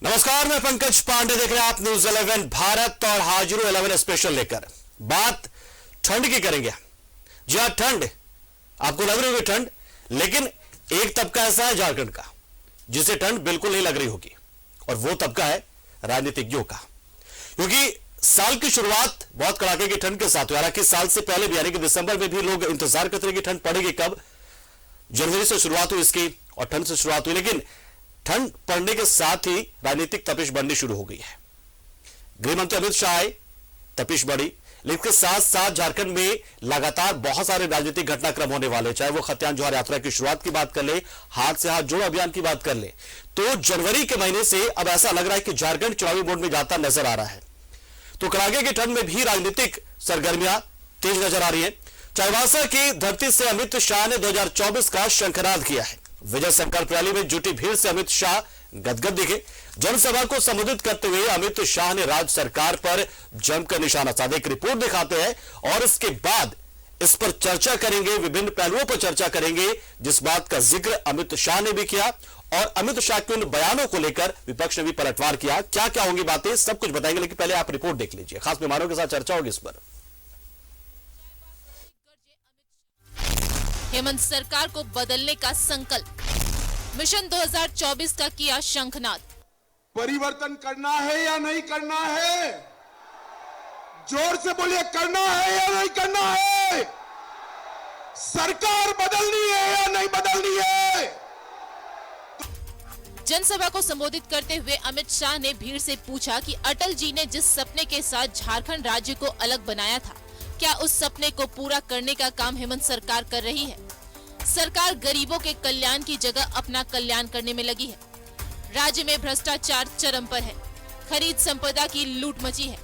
नमस्कार, मैं पंकज पांडे, देख रहे हैं आप न्यूज 11 भारत और हाजिर 11 स्पेशल लेकर। बात ठंड की करेंगे। जी हाँ, ठंड आपको लग रही होगी ठंड, लेकिन एक तबका ऐसा है झारखंड का जिसे ठंड बिल्कुल नहीं लग रही होगी, और वो तबका है राजनीतिज्ञों का। क्योंकि साल की शुरुआत बहुत कड़ाके की ठंड के साथ हुई। हालांकि साल से पहले भी यानी कि दिसंबर में भी लोग इंतजार करते रहे कि ठंड पड़ेगी कब। जनवरी से शुरुआत हुई इसकी और ठंड से शुरुआत हुई, लेकिन ठंड पड़ने के साथ ही राजनीतिक तपिश बढ़नी शुरू हो गई है। गृहमंत्री अमित शाह आए, तपिश बढ़ी, लेकिन इसके साथ साथ झारखंड में लगातार बहुत सारे राजनीतिक घटनाक्रम होने वाले, चाहे वो खतियान जोहार यात्रा की शुरुआत की बात कर ले, हाथ से हाथ जोड़ो अभियान की बात कर ले, तो जनवरी के महीने से अब ऐसा लग रहा है कि झारखंड चुनावी मोड में जाता नजर आ रहा है। तो कड़ाके की ठंड में भी राजनीतिक सरगर्मियां तेज नजर आ रही है। चाईबासा की धरती से अमित शाह ने 2024 का शंखनाद किया है। विजय संकल्प रैली में जुटी भीड़ से अमित शाह गदगद दिखे। जनसभा को संबोधित करते हुए अमित शाह ने राज्य सरकार पर जमकर निशाना साधा। एक रिपोर्ट दिखाते हैं और इसके बाद इस पर चर्चा करेंगे, विभिन्न पहलुओं पर चर्चा करेंगे, जिस बात का जिक्र अमित शाह ने भी किया और अमित शाह के उन बयानों को लेकर विपक्ष ने भी पलटवार किया। क्या क्या होंगी बातें, सब कुछ बताएंगे, लेकिन पहले आप रिपोर्ट देख लीजिए। खास मेहमानों के साथ चर्चा होगी इस पर। हेमंत सरकार को बदलने का संकल्प, मिशन 2024 का किया शंखनाद। परिवर्तन करना है या नहीं करना है? जोर से बोलिए, करना है या नहीं करना है? सरकार बदलनी है या नहीं बदलनी है? जनसभा को संबोधित करते हुए अमित शाह ने भीड़ से पूछा कि अटल जी ने जिस सपने के साथ झारखंड राज्य को अलग बनाया था, क्या उस सपने को पूरा करने का काम हेमंत सरकार कर रही है? सरकार गरीबों के कल्याण की जगह अपना कल्याण करने में लगी है। राज्य में भ्रष्टाचार चरम पर है, खरीद संपदा की लूट मची है।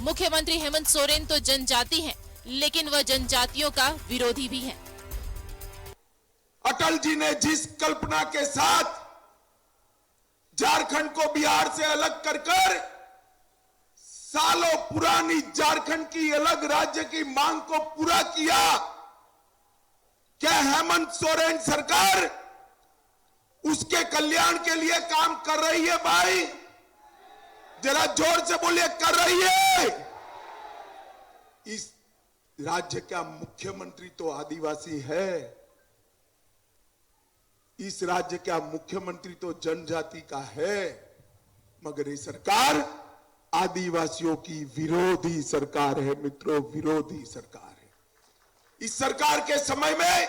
मुख्यमंत्री हेमंत सोरेन तो जनजाति हैं, लेकिन वह जनजातियों का विरोधी भी हैं। अटल जी ने जिस कल्पना के साथ झारखंड को बिहार से अलग कर सालों पुरानी झारखंड की अलग राज्य की मांग को पूरा किया, क्या हेमंत सोरेन सरकार उसके कल्याण के लिए काम कर रही है? भाई जरा जोर से बोलिए, कर रही है? इस राज्य का मुख्यमंत्री तो आदिवासी है, इस राज्य का मुख्यमंत्री तो जनजाति का है, मगर ये सरकार आदिवासियों की विरोधी सरकार है मित्रों, विरोधी सरकार है। इस सरकार के समय में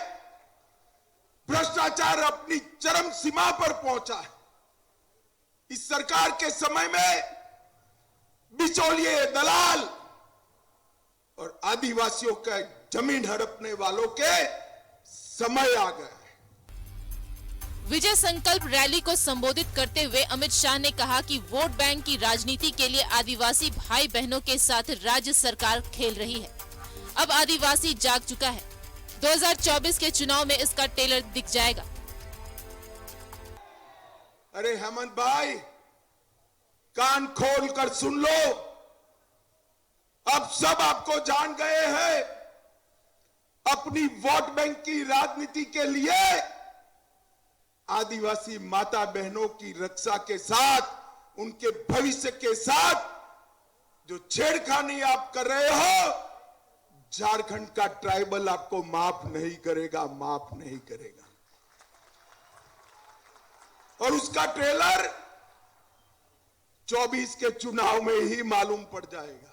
भ्रष्टाचार अपनी चरम सीमा पर पहुंचा है। इस सरकार के समय में बिचौलिए, दलाल और आदिवासियों का जमीन हड़पने वालों के समय आ गया है। विजय संकल्प रैली को संबोधित करते हुए अमित शाह ने कहा कि वोट बैंक की राजनीति के लिए आदिवासी भाई बहनों के साथ राज्य सरकार खेल रही है। अब आदिवासी जाग चुका है। 2024 के चुनाव में इसका टेलर दिख जाएगा। अरे हेमंत भाई, कान खोल कर सुन लो, अब सब आपको जान गए हैं। अपनी वोट बैंक की राजनीति के लिए आदिवासी माता बहनों की रक्षा के साथ, उनके भविष्य के साथ जो छेड़खानी आप कर रहे हो, झारखंड का ट्राइबल आपको माफ नहीं करेगा, माफ नहीं करेगा। और उसका ट्रेलर 24 के चुनाव में ही मालूम पड़ जाएगा।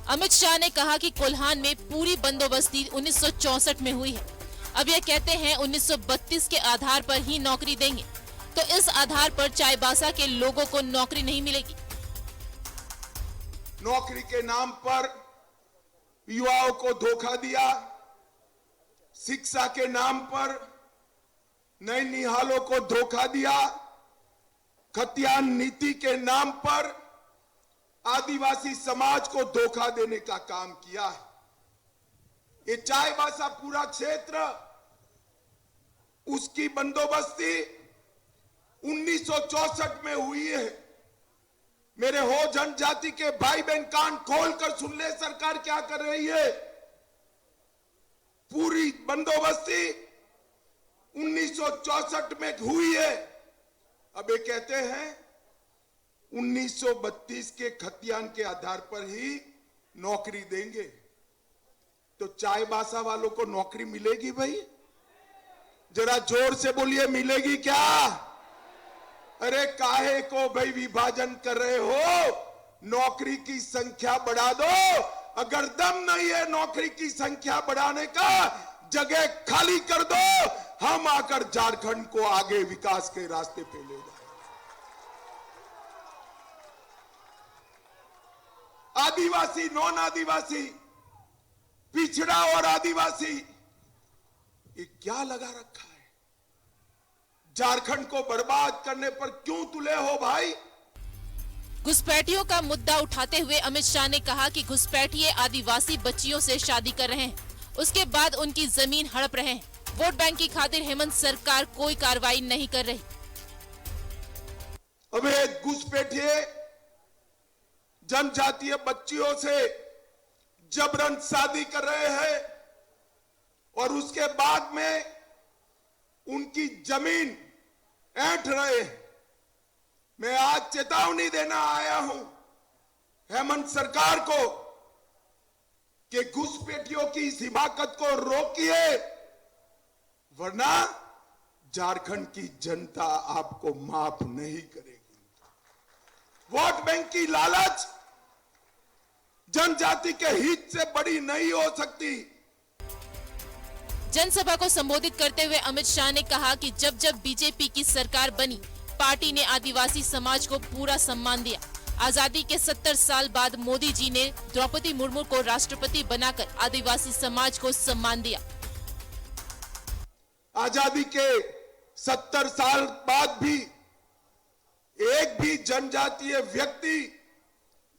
अमित शाह ने कहा कि कोल्हान में पूरी बंदोबस्ती 1964 में हुई है। अब ये कहते हैं 1932 के आधार पर ही नौकरी देंगे, तो इस आधार पर चाईबासा के लोगों को नौकरी नहीं मिलेगी। नौकरी के नाम पर युवाओं को धोखा दिया, शिक्षा के नाम पर नैनिहालों को धोखा दिया, खतियान नीति के नाम पर आदिवासी समाज को धोखा देने का काम किया है। ये चाईबासा पूरा क्षेत्र, उसकी बंदोबस्ती 1964 में हुई है। मेरे हो जनजाति के भाई बहन, कान खोल कर सुन ले, सरकार क्या कर रही है। पूरी बंदोबस्ती 1964 में हुई है। अब ये कहते हैं 1932 के खतियान के आधार पर ही नौकरी देंगे। तो चाईबासा वालों को नौकरी मिलेगी भाई? जरा जोर से बोलिए, मिलेगी क्या? अरे काहे को भाई विभाजन कर रहे हो? नौकरी की संख्या बढ़ा दो। अगर दम नहीं है नौकरी की संख्या बढ़ाने का, जगह खाली कर दो। हम आकर झारखंड को आगे विकास के रास्ते पे ले जाएंगे। आदिवासी, नॉन आदिवासी, पिछड़ा और आदिवासी, ये क्या लगा रखा है? झारखंड को बर्बाद करने पर क्यों तुले हो भाई? घुसपैठियों का मुद्दा उठाते हुए अमित शाह ने कहा कि घुसपैठिए आदिवासी बच्चियों से शादी कर रहे हैं, उसके बाद उनकी जमीन हड़प रहे हैं। वोट बैंक की खातिर हेमंत सरकार कोई कार्रवाई नहीं कर रही। अबे घुसपैठिए जनजातीय बच्चियों से जबरन शादी कर रहे हैं और उसके बाद में उनकी जमीन ऐंठ रहे हैं। मैं आज चेतावनी देना आया हूं हेमंत सरकार को कि घुसपैठियों की इस हिमाकत को रोकिए, वरना झारखंड की जनता आपको माफ नहीं करेगी। वोट बैंक की लालच जनजाति के हित से बड़ी नहीं हो सकती। जनसभा को संबोधित करते हुए अमित शाह ने कहा कि जब जब बीजेपी की सरकार बनी, पार्टी ने आदिवासी समाज को पूरा सम्मान दिया। आजादी के 70 साल बाद मोदी जी ने द्रौपदी मुर्मू को राष्ट्रपति बनाकर आदिवासी समाज को सम्मान दिया। आजादी के 70 साल बाद भी एक भी जनजातीय व्यक्ति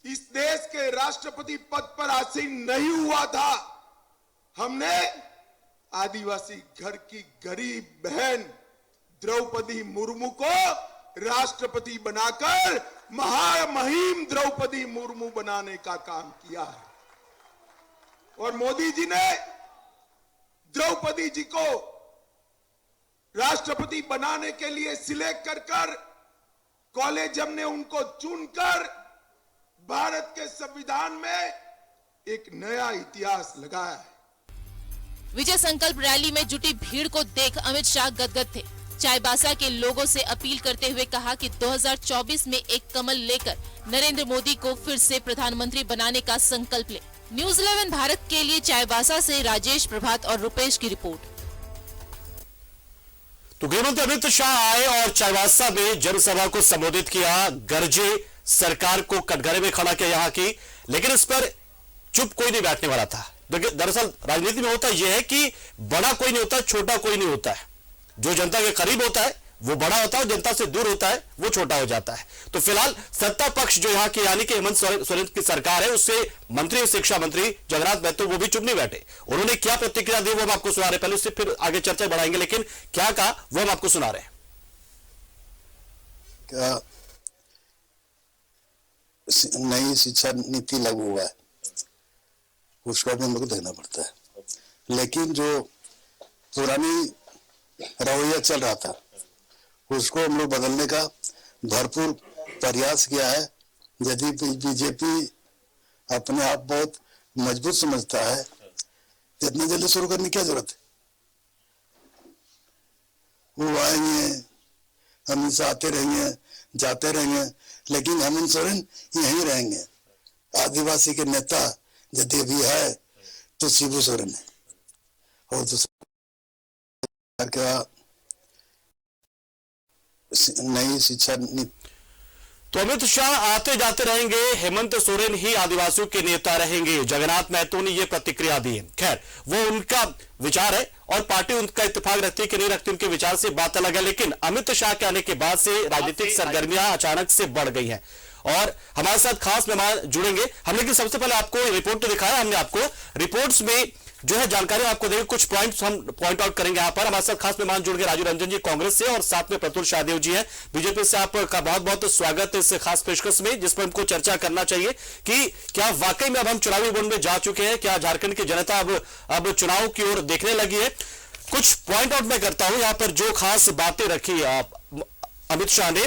इस देश के राष्ट्रपति पद पर आसीन नहीं हुआ था। हमने आदिवासी घर की गरीब बहन द्रौपदी मुर्मू को राष्ट्रपति बनाकर महामहिम द्रौपदी मुर्मू बनाने का काम किया है। और मोदी जी ने द्रौपदी जी को राष्ट्रपति बनाने के लिए सिलेक्ट कर कॉलेजियम ने उनको चुनकर भारत के संविधान में एक नया इतिहास लगाया है। विजय संकल्प रैली में जुटी भीड़ को देख अमित शाह गदगद थे। चाईबासा के लोगों से अपील करते हुए कहा कि 2024 में एक कमल लेकर नरेंद्र मोदी को फिर से प्रधानमंत्री बनाने का संकल्प ले। न्यूज़ 11 भारत के लिए चाईबासा से राजेश, प्रभात और रुपेश की रिपोर्ट। तो गृहमंत्री अमित शाह आए और चाईबासा में जनसभा को संबोधित किया, गरजे, सरकार को कटघरे में खड़ा किया यहाँ की, लेकिन इस पर चुप कोई नहीं बैठने वाला था। दरअसल राजनीति में होता यह है कि बड़ा कोई नहीं होता, छोटा कोई नहीं होता है। जो जनता के करीब होता है वो बड़ा होता है, जनता से दूर होता है वो छोटा हो जाता है। तो फिलहाल सत्ता पक्ष जो यहाँ की यानी कि हेमंत सोरेन की सरकार है, उससे मंत्री, शिक्षा मंत्री जगन्नाथ महतो वो भी चुप नहीं बैठे। उन्होंने क्या प्रतिक्रिया दी वो हम आपको सुना रहे हैं। पहले उससे फिर आगे चर्चा बढ़ाएंगे, लेकिन क्या कहा वो हम आपको सुना रहे हैं। क्या नई शिक्षा नीति लागू हुआ है, उसका भी हम लोग को देखना पड़ता है। लेकिन जो पुरानी रवैया चल रहा था उसको हम लोग बदलने का भरपूर प्रयास किया है। यदि बीजेपी अपने आप बहुत मजबूत समझता है तो इतनी जल्दी शुरू करने की क्या जरूरत है? वो आएंगे, अमित शाह आते रहेंगे, जाते रहेंगे, लेकिन हेमंत सोरेन यहीं रहेंगे। आदिवासी के नेता यदि भी है तो शिबू सोरेन है, और दूसरा नई शिक्षा नीति। तो अमित शाह आते जाते रहेंगे, हेमंत सोरेन ही आदिवासियों के नेता रहेंगे। जगन्नाथ महतो ने यह प्रतिक्रिया दी है। खैर वो उनका विचार है और पार्टी उनका इत्तेफाक रखती है कि नहीं रखती, उनके विचार से बात अलग है। लेकिन अमित शाह के आने के बाद से राजनीतिक सरगर्मियां अचानक से बढ़ गई हैं और हमारे साथ खास मेहमान जुड़ेंगे। हम लेकिन सबसे पहले आपको रिपोर्ट तो दिखाया हमने, आपको रिपोर्ट्स में जो है जानकारी आपको देंगे, कुछ पॉइंट्स हम पॉइंट आउट करेंगे यहाँ पर। हमारे साथ खास मेहमान जुड़ गए, राजू रंजन जी कांग्रेस से और साथ में प्रतुल शाहदेव जी हैं बीजेपी से। आपका बहुत बहुत स्वागत है इस खास पेशकश में, जिस पर हमको चर्चा करना चाहिए कि क्या वाकई में अब हम चुनावी मोड में जा चुके हैं, क्या झारखंड की जनता अब चुनाव की ओर देखने लगी है। कुछ पॉइंट आउट मैं करता हूं यहाँ पर, जो खास बातें रखी अमित शाह ने।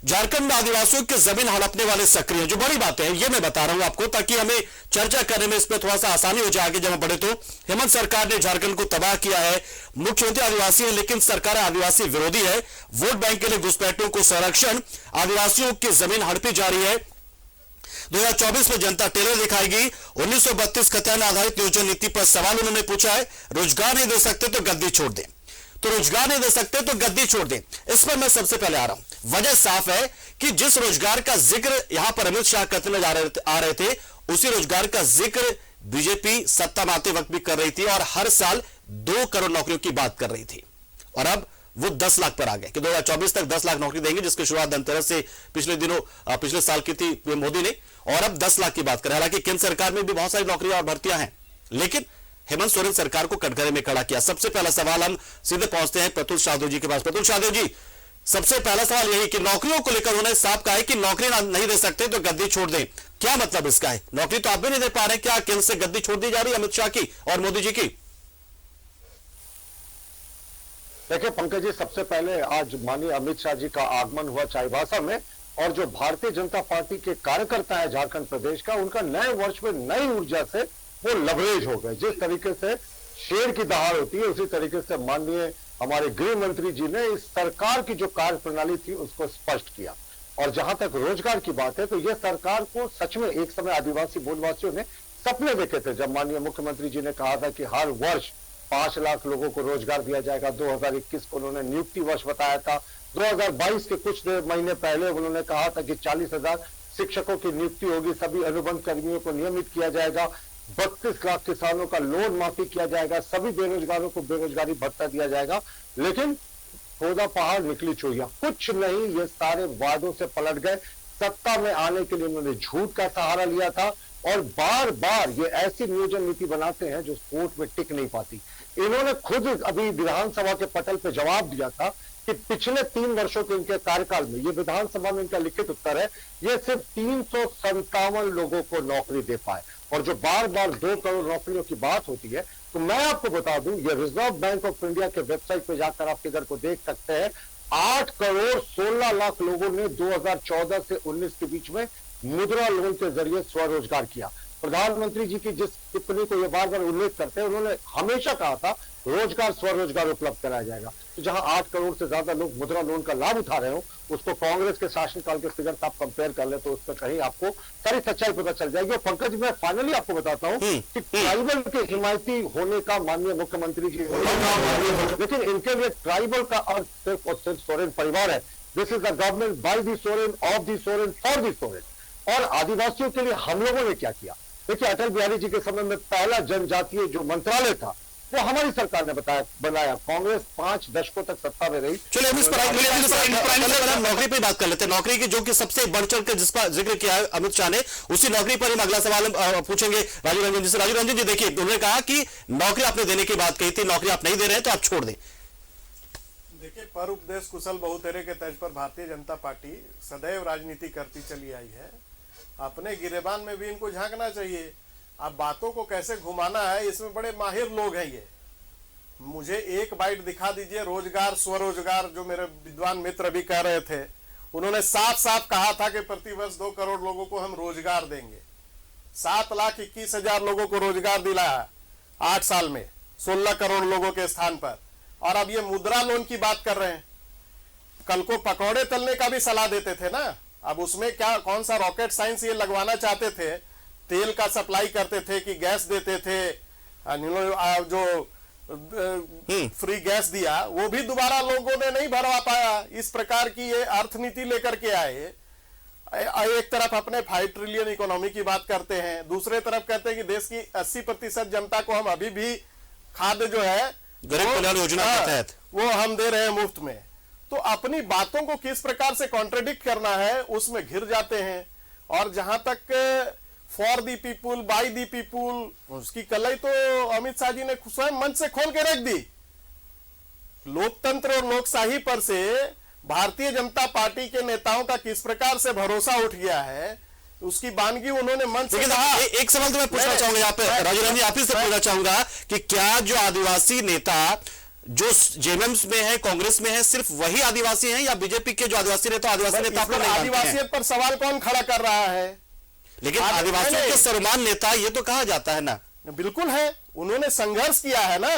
झारखंड में आदिवासियों की जमीन हड़पने वाले सक्रिय हैं। जो बड़ी बातें हैं ये मैं बता रहा हूं आपको, ताकि हमें चर्चा करने में इस पर थोड़ा सा आसानी हो जाए आगे जब हम बढ़े। तो हेमंत सरकार ने झारखंड को तबाह किया है। मुख्यमंत्री आदिवासी है, लेकिन सरकार आदिवासी विरोधी है। वोट बैंक के लिए घुसपैठियों को संरक्षण, आदिवासियों की जमीन हड़पी जा रही है। 2024 में जनता टेरर दिखाएगी। 1932 खतरन आधारित नियोजन नीति पर सवाल उन्होंने पूछा है। रोजगार नहीं दे सकते तो गद्दी छोड़ दें, तो रोजगार नहीं दे सकते तो गद्दी छोड़ दें। इस पर मैं सबसे पहले आ रहा हूं। वजह साफ है कि जिस रोजगार का जिक्र यहां पर अमित शाह करते नजर आ रहे थे, उसी रोजगार का जिक्र बीजेपी सत्ता में आते वक्त भी कर रही थी और हर साल 2 करोड़ नौकरियों की बात कर रही थी। और अब वो 10 लाख पर आ गए कि 2024 तक 10 लाख नौकरी देंगे, जिसकी शुरुआत धनतेरस से पिछले साल की थी मोदी ने, और अब 10 लाख की बात करें। हालांकि केंद्र सरकार में भी बहुत सारी नौकरियां और भर्तियां हैं, लेकिन हेमंत सोरेन सरकार को कटघरे में खड़ा किया। सबसे पहला सवाल हम सीधे पहुंचते हैं प्रतुल शाहदेव जी के पास। प्रतुल शाहदेव जी, सबसे पहला सवाल यही कि नौकरियों को लेकर उन्होंने साफ कहा है कि नौकरी नहीं दे सकते तो गद्दी छोड़ दें। क्या मतलब इसका है? नौकरी तो आप भी नहीं दे पा रहे, क्या केंद्र से गद्दी छोड़ दी जा रही है अमित शाह की और मोदी जी की? देखिए पंकज जी, सबसे पहले आज माननीय अमित शाह जी का आगमन हुआ चाईबासा में, और जो भारतीय जनता पार्टी के कार्यकर्ता है झारखंड प्रदेश का, उनका नए वर्ष में नई ऊर्जा से वो लवरेज हो गए। जिस तरीके से शेर की दहाड़ होती है, उसी तरीके से माननीय हमारे गृह मंत्री जी ने इस सरकार की जो कार्य प्रणाली थी उसको स्पष्ट किया। और जहां तक रोजगार की बात है, तो यह सरकार को सच में एक समय आदिवासी मूलवासियों ने सपने देखे थे, जब माननीय मुख्यमंत्री जी ने कहा था कि हर वर्ष 5 लाख लोगों को रोजगार दिया जाएगा। 2021 को उन्होंने नियुक्ति वर्ष बताया था। 2022 के कुछ महीने पहले उन्होंने कहा था कि 40,000 शिक्षकों की नियुक्ति होगी, सभी अनुबंध कर्मियों को नियमित किया जाएगा, 32 लाख किसानों का लोन माफी किया जाएगा, सभी बेरोजगारों को बेरोजगारी भत्ता दिया जाएगा। लेकिन खोदा पहाड़ निकली चोरियां, कुछ नहीं, ये सारे वादों से पलट गए। सत्ता में आने के लिए उन्होंने झूठ का सहारा लिया था, और बार बार ये ऐसी नियोजन नीति बनाते हैं जो कोर्ट में टिक नहीं पाती। इन्होंने खुद अभी विधानसभा के पटल पे जवाब दिया था कि पिछले 3 वर्षों के इनके कार्यकाल में, ये विधानसभा में इनका लिखित उत्तर है, ये सिर्फ 357 लोगों को नौकरी दे पाए। और जो बार बार 2 करोड़ नौकरियों की बात होती है, तो मैं आपको बता दूं, ये रिजर्व बैंक ऑफ इंडिया के वेबसाइट पे जाकर आप फिगर को देख सकते हैं। 8 करोड़ 16 लाख लोगों ने 2014 से 19 के बीच में मुद्रा लोन के जरिए स्वरोजगार किया। प्रधानमंत्री जी की जिस टिप्पणी को ये बार बार उल्लेख करते हैं, उन्होंने हमेशा कहा था रोजगार स्वरोजगार उपलब्ध कराया जाएगा। तो जहां 8 करोड़ से ज्यादा लोग मुद्रा लोन का लाभ उठा रहे हो, उसको कांग्रेस के शासनकाल के फिगर आप कंपेयर कर ले, तो उस पर कहीं आपको सारी सच्चाई पता चल जाएगी। और पंकज, मैं फाइनली आपको बताता हूं कि ट्राइबल के हिमायती होने का माननीय मुख्यमंत्री जी, लेकिन इनके लिए ट्राइबल का अर्थ सिर्फ और सिर्फ सोरेन परिवार है। This is the government by the Soren, of the Soren, for the Soren. और आदिवासियों के लिए हम लोगों ने क्या किया? देखिए, अटल बिहारी जी के समय में पहला जनजातीय जो मंत्रालय था, वो हमारी सरकार ने बनाया। कांग्रेस 5 दशकों तक सत्ता में रही। चलिए नौकरी पे बात कर लेते हैं। नौकरी की जो कि सबसे बढ़ चढ़ कर जिसका जिक्र किया है अमित शाह ने, उसी नौकरी पर हम अगला सवाल पूछेंगे राजीव रंजन जी से। राजीव रंजन जी, देखिए, उन्होंने कहा कि नौकरी आपने देने की बात कही थी, नौकरी आप नहीं दे रहे हैं तो आप छोड़ दें। देखिए, पर उपदेश कुशल बहुतेरे के तर्ज पर भारतीय जनता पार्टी सदैव राजनीति करती चली आई है। अपने गिरेबान में भी इनको झांकना चाहिए। अब बातों को कैसे घुमाना है, इसमें बड़े माहिर लोग हैं। ये मुझे एक बाइट दिखा दीजिए रोजगार स्वरोजगार, जो मेरे विद्वान मित्र भी कह रहे थे। उन्होंने साफ साफ कहा था कि प्रतिवर्ष 2 करोड़ लोगों को हम रोजगार देंगे। 7,21,000 लोगों को रोजगार दिलाया 8 साल में, 16 करोड़ लोगों के स्थान पर। और अब ये मुद्रा लोन की बात कर रहे हैं। कल को पकौड़े तलने का भी सलाह देते थे ना। अब उसमें क्या, कौन सा रॉकेट साइंस ये लगवाना चाहते थे? तेल का सप्लाई करते थे कि गैस देते थे? जो फ्री गैस दिया वो भी दोबारा लोगों ने नहीं भरवा पाया। इस प्रकार की ये अर्थनीति लेकर के आए। एक तरफ अपने 5 ट्रिलियन इकोनॉमी की बात करते हैं, दूसरे तरफ कहते हैं कि देश की 80% जनता को हम अभी भी खाद्य जो है गरीब कल्याण योजना के तहत वो हम दे रहे हैं मुफ्त में। तो अपनी बातों को किस प्रकार से कॉन्ट्रडिक्ट करना है उसमें घिर जाते हैं। और जहां तक for the people, by the people, उसकी कलई तो अमित शाह जी ने स्वयं मंच से खोल के रख दी। लोकतंत्र और लोकशाही पर से भारतीय जनता पार्टी के नेताओं का किस प्रकार से भरोसा उठ गया है, उसकी बानगी उन्होंने मंच से कहा। एक सवाल तो मैं पूछना चाहूंगा यहाँ पे राजीव रंजन, आप ही से पूछना चाहूंगा कि क्या जो आदिवासी नेता जो जेएमएम में है, कांग्रेस में है, सिर्फ वही आदिवासी हैं या बीजेपी के जो आदिवासी नेता आप लोग नहीं मानते हैं? आदिवासियत पर सवाल कौन खड़ा कर रहा है? लेकिन आदिवासियों के सर्वमान्य नेता ये तो कहा जाता है ना। बिल्कुल है, उन्होंने संघर्ष किया है ना,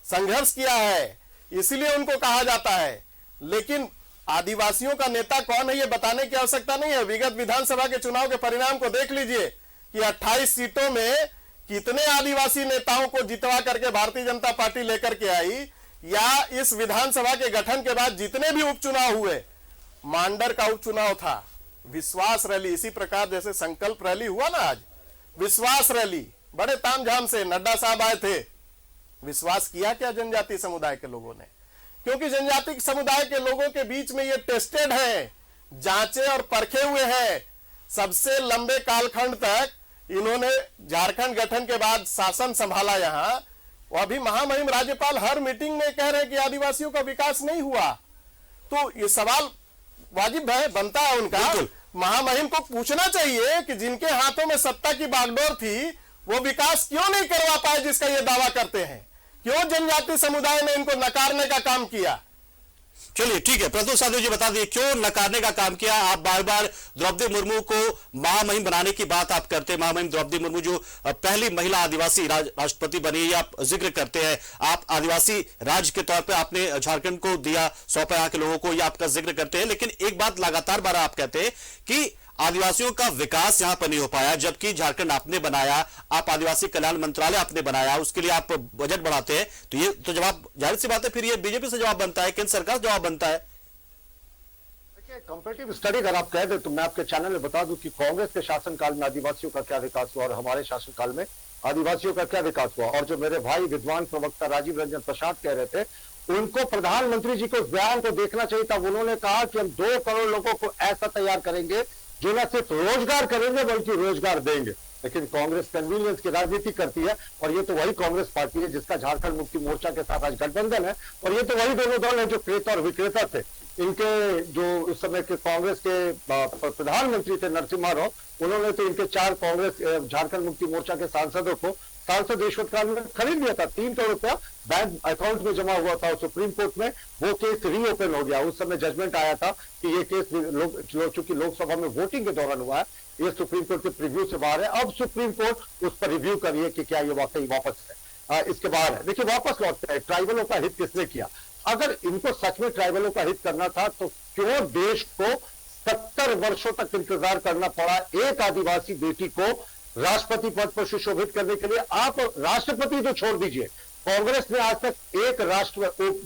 संघर्ष किया है, इसलिए उनको कहा जाता है। लेकिन आदिवासियों का नेता कौन है ये बताने की आवश्यकता नहीं है। विगत विधानसभा के चुनाव के परिणाम को देख लीजिए कि 28 सीटों में कितने आदिवासी नेताओं को जितवा करके भारतीय जनता पार्टी लेकर के आई, या इस विधानसभा के गठन के बाद जितने भी उपचुनाव हुए, मांडर का उपचुनाव था, विश्वास रैली, इसी प्रकार जैसे संकल्प रैली हुआ ना आज, विश्वास रैली बड़े तामझाम से नड्डा साहब आए थे। विश्वास किया क्या जनजातीय समुदाय के लोगों ने? क्योंकि जनजातीय समुदाय के लोगों के बीच में ये टेस्टेड है, जांचे और परखे हुए हैं। सबसे लंबे कालखंड तक इन्होंने झारखंड गठन के बाद शासन संभाला यहां, और अभी महामहिम राज्यपाल हर मीटिंग में कह रहे हैं कि आदिवासियों का विकास नहीं हुआ। तो ये सवाल वाजिब है, बनता है उनका, महामहिम को पूछना चाहिए कि जिनके हाथों में सत्ता की बागडोर थी वो विकास क्यों नहीं करवा पाए जिसका ये दावा करते हैं? क्यों जनजातीय समुदाय ने इनको नकारने का काम किया? चलिए ठीक है, प्रतुल साधु जी बता दिए क्यों नकारने का काम किया। आप बार बार द्रौपदी मुर्मू को महामहिम बनाने की बात आप करते हैं। महामहिम द्रौपदी मुर्मू जो पहली महिला आदिवासी राष्ट्रपति बनी, आप जिक्र करते हैं। आप आदिवासी राज्य के तौर पे आपने झारखंड को दिया, सौंपा यहाँ के लोगों को, ये आपका जिक्र करते हैं। लेकिन एक बात लगातार बार आप कहते हैं कि आदिवासियों का विकास यहां पर नहीं हो पाया, जबकि झारखंड आपने बनाया, आप आदिवासी कल्याण मंत्रालय आपने बनाया, उसके लिए आप बजट बढ़ाते हैं। तो ये तो जवाब जाहिर सी बात है, फिर ये बीजेपी से जवाब बनता है, केंद्र सरकार से जवाब बनता है। कंपैरेटिव स्टडी अगर आप कह दे तो मैं आपके चैनल में बता दूं कि कांग्रेस के शासनकाल में आदिवासियों का क्या विकास हुआ और हमारे शासनकाल में आदिवासियों का क्या विकास हुआ। और जो मेरे भाई विद्वान प्रवक्ता राजीव रंजन प्रसाद कह रहे थे, उनको प्रधानमंत्री जी को बयान को देखना चाहिए था। उन्होंने कहा कि हम 2 करोड़ लोगों को ऐसा तैयार करेंगे जो न सिर्फ रोजगार करेंगे बल्कि रोजगार देंगे। लेकिन कांग्रेस कन्वीनियंस की राजनीति करती है, और ये तो वही कांग्रेस पार्टी है जिसका झारखंड मुक्ति मोर्चा के साथ आज गठबंधन है, और ये तो वही दोनों दल है जो क्रेता और विक्रेता थे। इनके जो उस समय के कांग्रेस के प्रधानमंत्री थे नरसिम्हा राव, उन्होंने तो इनके 4 कांग्रेस झारखंड मुक्ति मोर्चा के सांसदों को सांसद रिश्वत काल में खरीद लिया था। 3 करोड़ रुपया बैंक अकाउंट में जमा हुआ था। सुप्रीम कोर्ट में वो केस रीओपन हो गया। उस समय जजमेंट आया था कि ये केस चूंकि लोकसभा में वोटिंग के दौरान हुआ है, ये सुप्रीम कोर्ट के प्रीव्यू से बाहर है। अब सुप्रीम कोर्ट उस पर रिव्यू करिए कि क्या ये वाकई वापस है, इसके बाहर है। देखिए वापस लौटते हैं, ट्राइबलों का हित किसने किया? अगर इनको सच में ट्राइबलों का हित करना था तो क्यों देश को 70 वर्षों तक इंतजार करना पड़ा एक आदिवासी बेटी को राष्ट्रपति पद पर सुशोभित करने के लिए? आप राष्ट्रपति तो छोड़ दीजिए, कांग्रेस ने आज तक एक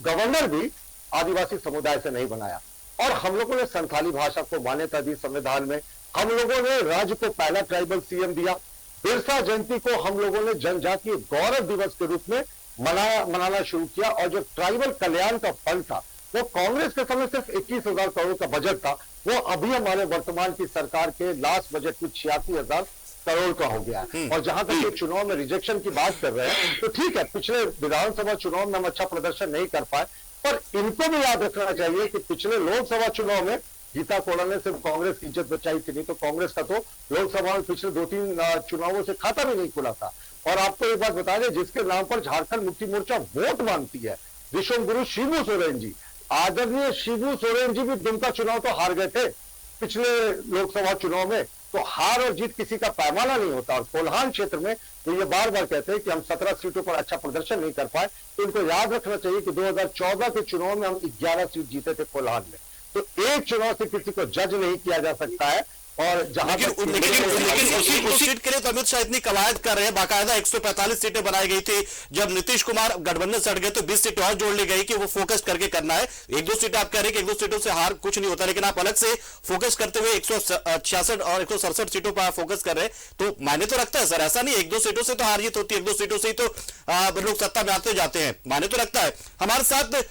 गवर्नर भी आदिवासी समुदाय से नहीं बनाया। और हम लोगों ने संथाली भाषा को मान्यता दी संविधान में। हम लोगों ने राज्य को पहला ट्राइबल सीएम दिया। बिरसा जयंती को हम लोगों ने जनजातीय गौरव दिवस के रूप में मनाना शुरू किया। और जो ट्राइबल कल्याण का फंड था वो कांग्रेस के समय सिर्फ 21,000 करोड़ का बजट था, वो अभी हमारे वर्तमान की सरकार के लास्ट बजट में 86,000 करोड़ का हो गया है। और जहां तक ये चुनाव में रिजेक्शन की बात कर रहे हैं, तो ठीक है, पिछले विधानसभा चुनाव में हम अच्छा प्रदर्शन नहीं कर पाए, पर इनको भी याद रखना चाहिए कि पिछले लोकसभा चुनाव में गीता कोड़ा ने सिर्फ कांग्रेस की इज्जत बचाई थी, नहीं तो कांग्रेस का तो लोकसभा में पिछले 2-3 चुनावों से खाता भी नहीं खुला था। और आपको एक बात बता दें, जिसके नाम पर झारखंड मुक्ति मोर्चा वोट मांगती है, विश्वगुरु शिबू सोरेन जी, आदरणीय शिबू सोरेन जी भी दुमका चुनाव तो हार गए थे पिछले लोकसभा चुनाव में। तो हार और जीत किसी का पैमाना नहीं होता। और कोल्हान क्षेत्र में तो ये बार बार कहते हैं कि हम 17 सीटों पर अच्छा प्रदर्शन नहीं कर पाए, तो इनको याद रखना चाहिए कि 2014 के चुनाव में हम 11 सीट जीते थे कोल्हान में। तो एक चुनाव से किसी को जज नहीं किया जा सकता है। और जहां लेकिन उस सीट के लिए तो अमित शाह इतनी कवायद कर रहे हैं, बाकायदा 145 सीटें बनाई गई थी। जब नीतीश कुमार गठबंधन से हट गए तो 20 सीटें और जोड़ ली गई कि वो फोकस करके करना है। 1-2 सीटें आप कह रहे हैं कि 1-2 सीटों से हार कुछ नहीं होता, लेकिन आप अलग से फोकस करते हुए 166 और 167 सीटों पर फोकस कर रहे हैं, तो मायने तो रखता है सर। ऐसा नहीं 1-2 सीटों से तो हार जीत होती है, 1-2 सीटों से ही तो लोग सत्ता में आते जाते हैं, मायने तो रखता है। हमारे साथ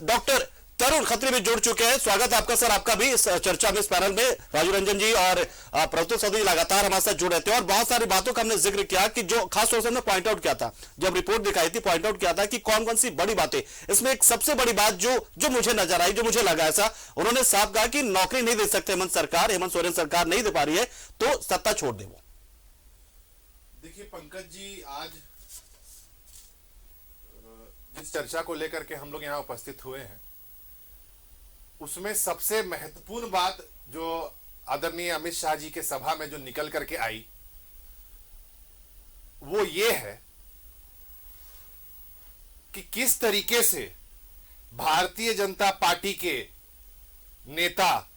डॉक्टर तरुण खत्री भी जुड़ चुके हैं। स्वागत है आपका सर, आपका भी इस चर्चा में, इस पैनल में। राजू रंजन जी और प्रतुल साधु जी लगातार हमारे साथ जुड़ रहते हैं और बहुत सारी बातों का हमने जिक्र किया कि जो खास तौर से हमने पॉइंट आउट किया था, जब रिपोर्ट दिखाई थी, पॉइंट आउट किया था कि कौन कौन सी बड़ी बातें। इसमें एक सबसे बड़ी बात जो मुझे नजर आई, जो मुझे लगा ऐसा, उन्होंने साफ कहा कि नौकरी नहीं दे सकते हेमंत सोरेन सरकार नहीं दे पा रही है, तो सत्ता छोड़ दे वो। देखिए पंकज जी, आज जिस चर्चा को लेकर के हम लोग यहाँ उपस्थित हुए हैं, उसमें सबसे महत्वपूर्ण बात जो आदरणीय अमित शाह जी के सभा में जो निकल करके आई, वो ये है कि किस तरीके से भारतीय जनता पार्टी के नेता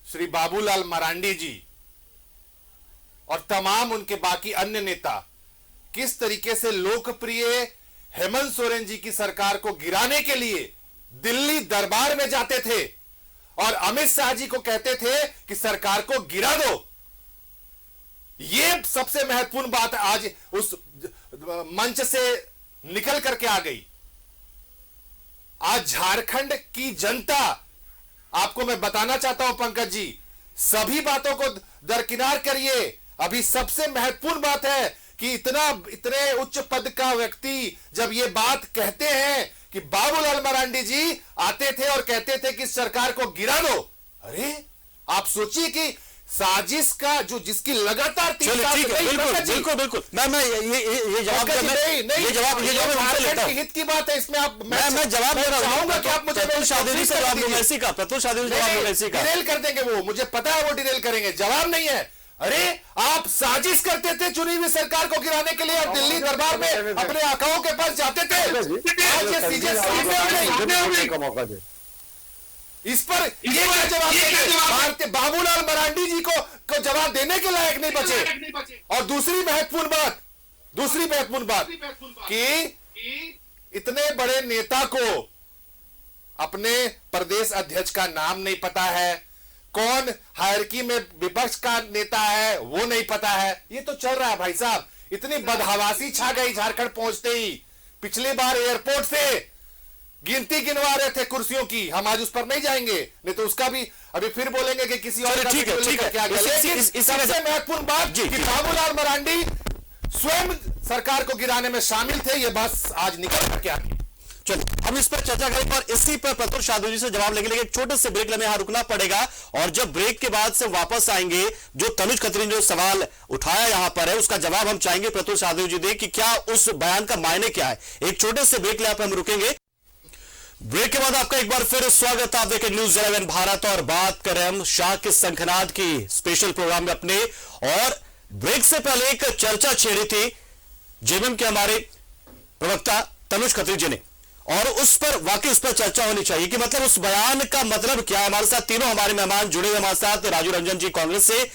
श्री बाबूलाल मरांडी जी और तमाम उनके बाकी अन्य नेता किस तरीके से लोकप्रिय हेमंत सोरेन जी की सरकार को गिराने के लिए दिल्ली दरबार में जाते थे और अमित शाह जी को कहते थे कि सरकार को गिरा दो। यह सबसे महत्वपूर्ण बात आज उस मंच से निकल करके आ गई। आज झारखंड की जनता, आपको मैं बताना चाहता हूं पंकज जी, सभी बातों को दरकिनार करिए, अभी सबसे महत्वपूर्ण बात है कि इतने उच्च पद का व्यक्ति जब ये बात कहते हैं कि बाबूलाल मरांडी जी आते थे और कहते थे कि सरकार को गिरा दो। अरे आप सोचिए कि साजिश का जो जिसकी लगातार बिल्कुल मैं ये जवाब झारखंड के हित की बात है, इसमें आप मैं जवाब दे रहा हूं कि आप मुझे प्रतुल शादी से जवाब दूंगा इसी का, प्रतुल शादी से जवाब दूंगा इसी का। डिरेल कर देंगे वो, मुझे पता है वो डिरेल करेंगे, जवाब नहीं है। अरे आप साजिश करते थे चुनी हुई सरकार को गिराने के लिए और दिल्ली दरबार में अपने आकाओं के पास जाते थे। आज ये सीजे का मौका दे, इस पर ये क्या जवाब देंगे? बाबूलाल मरांडी जी को जवाब देने के लायक नहीं बचे। और दूसरी महत्वपूर्ण बात कि इतने बड़े नेता को अपने प्रदेश अध्यक्ष का नाम नहीं पता है, कौन हायरकी में विपक्ष का नेता है वो नहीं पता है। ये तो चल रहा है भाई साहब, इतनी बदहवासी छा गई झारखंड पहुंचते ही। पिछली बार एयरपोर्ट से गिनती गिनवा रहे थे कुर्सियों की, हम आज उस पर नहीं जाएंगे, नहीं तो उसका भी अभी फिर बोलेंगे कि किसी और का ठीक है। सबसे महत्वपूर्ण बात कि बाबूलाल मरांडी स्वयं सरकार को गिराने में शामिल थे, ये बस आज निकल करके आ गई। चलिए हम इस पर चर्चा करेंगे और इसी पर प्रतुल शादी जी से जवाब लेंगे, लेकिन एक छोटे से ब्रेक में यहां रुकना पड़ेगा और जब ब्रेक के बाद से वापस आएंगे जो तनुज खत्री ने जो सवाल उठाया यहां पर है उसका जवाब हम चाहेंगे प्रतुल शादी जी दे कि क्या उस बयान का मायने क्या है। एक छोटे से ब्रेक ले हम रुकेंगे। ब्रेक के बाद आपका एक बार फिर स्वागत। आप देखें न्यूज 11 भारत और बात करें हम शाह के शंखनाद की स्पेशल प्रोग्राम में अपने, और ब्रेक से पहले एक चर्चा छेड़ी थी जेएमएम के हमारे प्रवक्ता तनुज खत्री जी ने, और उस पर वाकई उस पर चर्चा होनी चाहिए कि मतलब उस बयान का मतलब क्या है। हमारे साथ तीनों हमारे मेहमान जुड़े हुए हमारे साथ, राजू रंजन जी कांग्रेस से,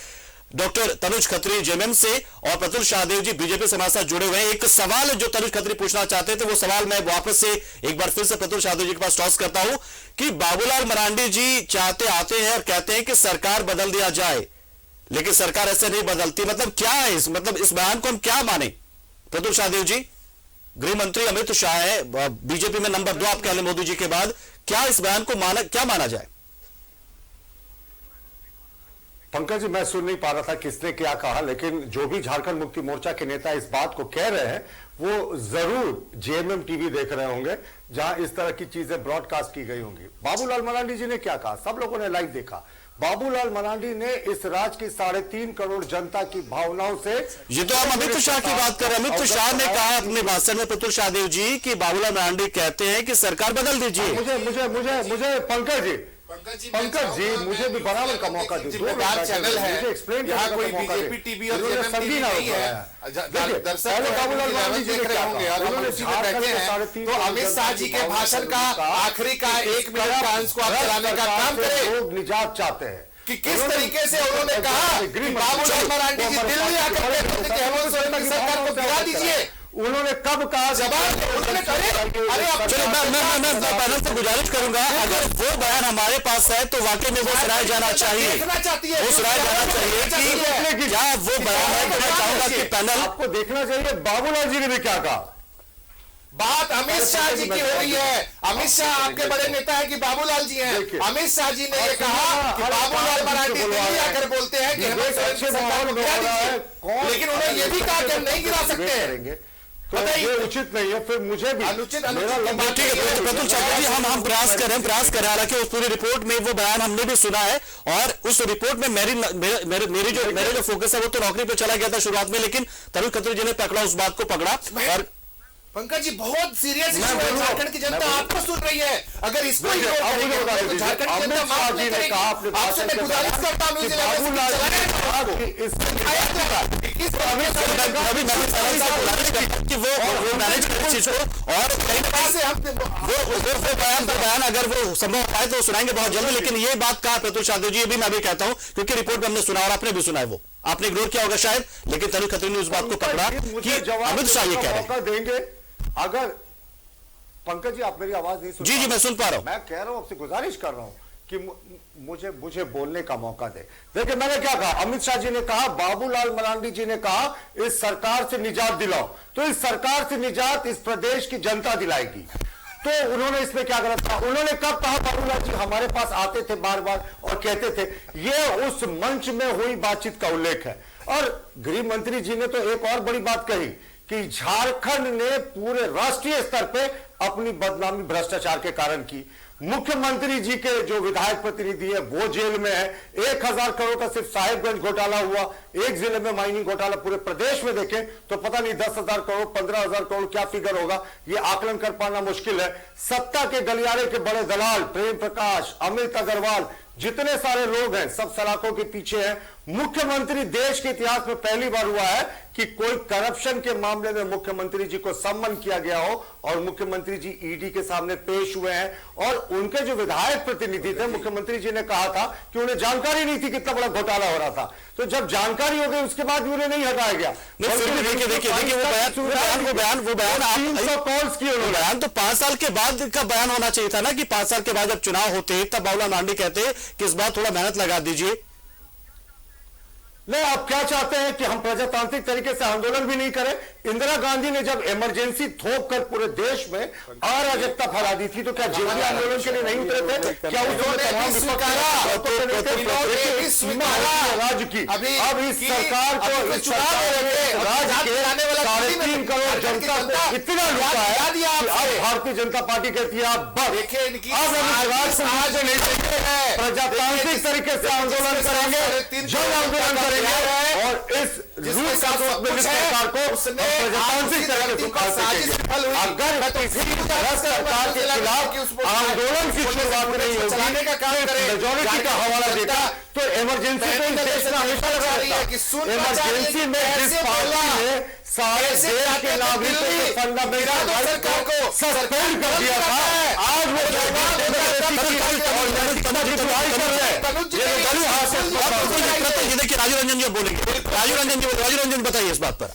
डॉक्टर तनुज खत्री जेएमएम से और प्रतुल शाहदेव जी बीजेपी से हमारे साथ जुड़े हुए हैं। एक सवाल जो तनुज खत्री पूछना चाहते थे वो सवाल मैं वापस से एक बार फिर से प्रतुल शाहदेव जी के पास टॉस करता हूं कि बाबूलाल मरांडी जी चाहते आते हैं और कहते हैं कि सरकार बदल दिया जाए, लेकिन सरकार ऐसे नहीं बदलती। मतलब क्या है मतलब इस बयान को हम क्या माने? प्रतुल शाहदेव जी, गृह मंत्री अमित शाह है, बीजेपी में नंबर 2 आप कह लें मोदी जी के बाद, क्या इस बयान को क्या माना जाए? पंकज जी, मैं सुन नहीं पा रहा था किसने क्या कहा, लेकिन जो भी झारखंड मुक्ति मोर्चा के नेता इस बात को कह रहे हैं वो जरूर जेएमएम टीवी देख रहे होंगे जहां इस तरह की चीजें ब्रॉडकास्ट की गई होंगी। बाबूलाल मरांडी जी ने क्या कहा, सब लोगों ने लाइव देखा। बाबूलाल मरांडी ने इस राज्य की 3.5 करोड़ जनता की भावनाओं से, ये तो हम अमित शाह की बात कर रहे हैं। अमित शाह ने कहा अपने भाषण में प्रतुल शाहदेव जी कि बाबूलाल मरांडी कहते हैं कि सरकार बदल दीजिए। मुझे पंकज जी मुझे भी बराबर का मौका दीजिए। चैनल है, मुझे एक्सप्लेन यहाँ कोई बीजेपी टीवी और सभी नहीं है। दर्शक बाबूलाल मरांडी देख रहे होंगे और हम उसी में बैठे हैं, तो अमित शाह जी के भाषण का आखिरी का 1 मिनट का अंश को आप चलाने का काम करें। लोग निजात चाहते हैं कि किस तरीके से उन्होंने कहा कि बाबूलाल मरांडी जी दिल्ली आकर कहते थे कि हेमंत सोरेन की सरकार को गिरा दीजिए। उन्होंने कब कहा जवाब उन्होंने करे। अरे चलो मैं पैनल से गुजारिश करूंगा, अगर वो बयान हमारे पास है तो वाकई में वो सुनाया जाना चाहिए, वो सुनाया जाना चाहिए कि क्या वो बयान है। तो मैं चाहूंगा कि पैनल आपको देखना चाहिए बाबूलाल जी ने भी क्या कहा। बात अमित शाह जी की हो रही है। अमित शाह आपके बड़े नेता है कि बाबूलाल जी हैं। अमित शाह जी ने ये कहा कि बाबूलाल मरांडी दिल्ली आकर बोलते हैं कि हेमंत सोरेन की सरकार को गिरा दीजिए, लेकिन उन्होंने ये भी कहा कि हम नहीं गिरा सकते। तो ये उचित नहीं है, फिर मुझे भी अनुचित ठीक है प्रतुल शाहदेव जी, हम प्रयास कर रहे हैं। हालांकि उस पूरी रिपोर्ट में वो बयान हमने भी सुना है और उस रिपोर्ट में मेरी जो फोकस है वो तो नौकरी पे चला गया था शुरुआत में, लेकिन तनुज खत्री जी ने पकड़ा उस बात को पकड़ा। और पंकज जी बहुत सीरियस इशू है, बोलूं, झारखंड की जनता आपको सुन रही है। अगर इसको देखिए, इग्नोर अब मुझे करेंगे बता तो दीजिए, झारखंड की अमित जनता शाह माफ जी नहीं ने कहा अपने करेगी। आपसे मैं गुजारिश करता हूं न्यूज़ 11 बाबूलाल जी ने कहा कि इस अभी मैं गुजारिश करता हूं कि वो मैनेज करें चीज को, और कहीं ना कहीं से हम वो बयान अगर वो संभव हो पाए तो सुनाएंगे बहुत जल्द। लेकिन ये बात कहा प्रत्युष यादव जी, अभी मैं भी कहता हूं क्योंकि रिपोर्ट में हमने सुना और आपने भी सुना है, वो आपने इग्नोर किया होगा शायद, लेकिन तनुज खत्री ने उस बात को पकड़ा कि अमित शाह ये कह रहे हैं। देंगे अगर पंकज जी आप मेरी आवाज नहीं सुन जी जी मैं सुन पा रहा हूं। मैं कह रहा हूं, आपसे गुजारिश कर रहा हूं कि मुझे बोलने का मौका दे। देखिए मैंने क्या कहा, अमित शाह जी ने कहा, बाबूलाल मरांडी जी ने कहा इस सरकार से निजात दिलाओ, तो इस सरकार से निजात इस प्रदेश की जनता दिलाएगी। तो उन्होंने इसमें क्या गलत कहा? उन्होंने कब कहा बाबूलाल जी हमारे पास आते थे बार बार और कहते थे, ये उस मंच में हुई बातचीत का उल्लेख है। और गृह मंत्री जी ने तो एक और बड़ी बात कही कि झारखंड ने पूरे राष्ट्रीय स्तर पे अपनी बदनामी भ्रष्टाचार के कारण की। मुख्यमंत्री जी के जो विधायक प्रतिनिधि है वो जेल में है। 1000 करोड़ का सिर्फ साहिबगंज घोटाला हुआ, एक जिले में माइनिंग घोटाला, पूरे प्रदेश में देखें तो पता नहीं 10,000 करोड़ 15,000 करोड़ क्या फिगर होगा, ये आकलन कर पाना मुश्किल है। सत्ता के गलियारे के बड़े दलाल प्रेम प्रकाश, अमित अग्रवाल, जितने सारे लोग हैं सब सलाखों के पीछे हैं। मुख्यमंत्री देश के इतिहास में पहली बार हुआ है कि कोई करप्शन के मामले में मुख्यमंत्री जी को सम्मन किया गया हो और मुख्यमंत्री जी ईडी के सामने पेश हुए हैं। और उनके जो विधायक प्रतिनिधि थे, मुख्यमंत्री जी ने कहा था कि उन्हें जानकारी नहीं थी कितना बड़ा घोटाला हो रहा था। तो जब जानकारी हो गई उसके बाद उन्हें नहीं हटाया गया। देखिए वो बयान आप 300 कॉल्स किए उन्होंने। बयान तो 5 साल के बाद का बयान होना चाहिए था ना, कि 5 साल के बाद जब चुनाव होते तब बाबूलाल मरांडी कहते कि इस बार थोड़ा मेहनत लगा दीजिए। नहीं, आप क्या चाहते हैं कि हम प्रजातांत्रिक तरीके से आंदोलन भी नहीं करें? इंदिरा गांधी ने जब इमरजेंसी थोप कर पूरे देश में अराजकता फैला दी थी तो क्या जेल आंदोलन के लिए नहीं उतरे थे? क्या उन्होंने राज्य की अब इस सरकार को राज्य के 3.5 करोड़ जनता को इतना लुटा है कि अब भारतीय जनता पार्टी कहती है अब बस, अब नहीं चाहिए, प्रजातांत्रिक तरीके से आंदोलन करेंगे, जन आंदोलन करेंगे और इस रूस का सरकार को प्रजातांत्रिक तरीके से अगर किसी सरकार के खिलाफ आंदोलन की शुरुआत नहीं होगी, मेजोरिटी का हवाला देता तो इमरजेंसी पे देश में हमेशा लगा रहता। इमरजेंसी में जिस पार्टी ने सारे देश के नागरिकों के फंडामेंटल राइट को सस्पेंड कर दिया था, आज वो देखिए राजीव रंजन जी बोलेंगे। राजीव रंजन बताइए इस बात पर।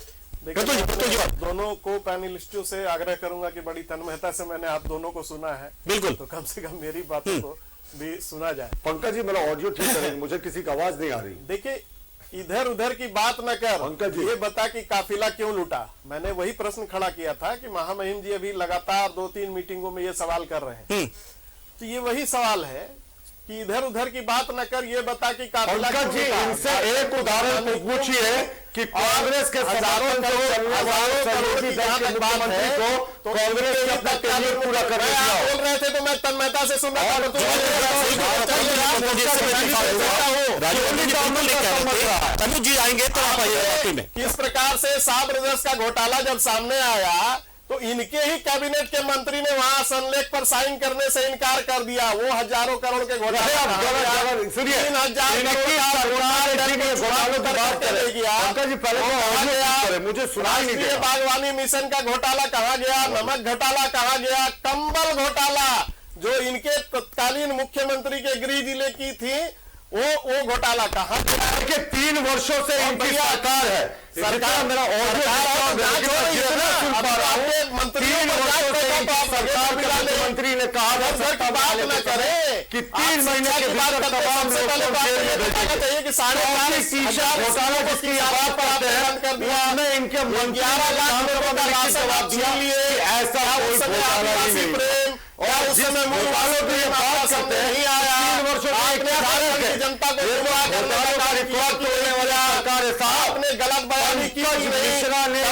दोनों को पैनलिस्टों से आग्रह करूंगा कि बड़ी तन्मयता से मैंने आप दोनों को सुना है, बिल्कुल, तो कम से कम मेरी बातों को भी सुना जाए। पंकज जी मेरा ऑडियो ठीक करेंगे, मुझे किसी की आवाज नहीं आ रही। देखिए इधर उधर की बात न कर, ये बता कि काफिला क्यों लूटा। मैंने वही प्रश्न खड़ा किया था कि महामहिम जी अभी लगातार 2-3 मीटिंगों में ये सवाल कर रहे हैं, तो ये वही सवाल है कि इधर उधर की बात न कर, ये बता कि काफिला क्यों जी इनसे एक उदाहरण पूछिए कि कांग्रेस के हजारों करोड़ की मुख्यमंत्री को कांग्रेस ने अपना टेन्योर पूरा कर दिया। बोल रहे थे तो मैं तन्मयता से सुन रहा था। तनुज जी आएंगे तो आप आइए। किस प्रकार से सा ब्रदर्स का घोटाला जब सामने आया तो इनके ही कैबिनेट के मंत्री ने वहां संलेख पर साइन करने से इनकार कर दिया। वो हजारों करोड़ के घोटाले, सुनिए, 3,000 मुझे सुनाई नहीं दिया। बागवानी मिशन का घोटाला कहा गया, नमक घोटाला कहा गया, कंबल घोटाला जो इनके तत्कालीन मुख्यमंत्री के गृह जिले की थी, वो घोटाला कहा के 3 वर्षों से इनकी सरकार है। सरकार मेरा मंत्री ने कहा कि 3 महीने के भीतर तमाम चाहिए कि 4.5 घोटाला जिसकी बात करते हैं इनके मंत्री ऐसा कोई घोटाला ही नहीं। और उस समय मुख्यमंत्री की बात करते हैं 3 वर्षों जनता को रिकॉर्ड तोड़ने वाला सरकार है साहब। आपने गलत बयानी की मिश्रा ने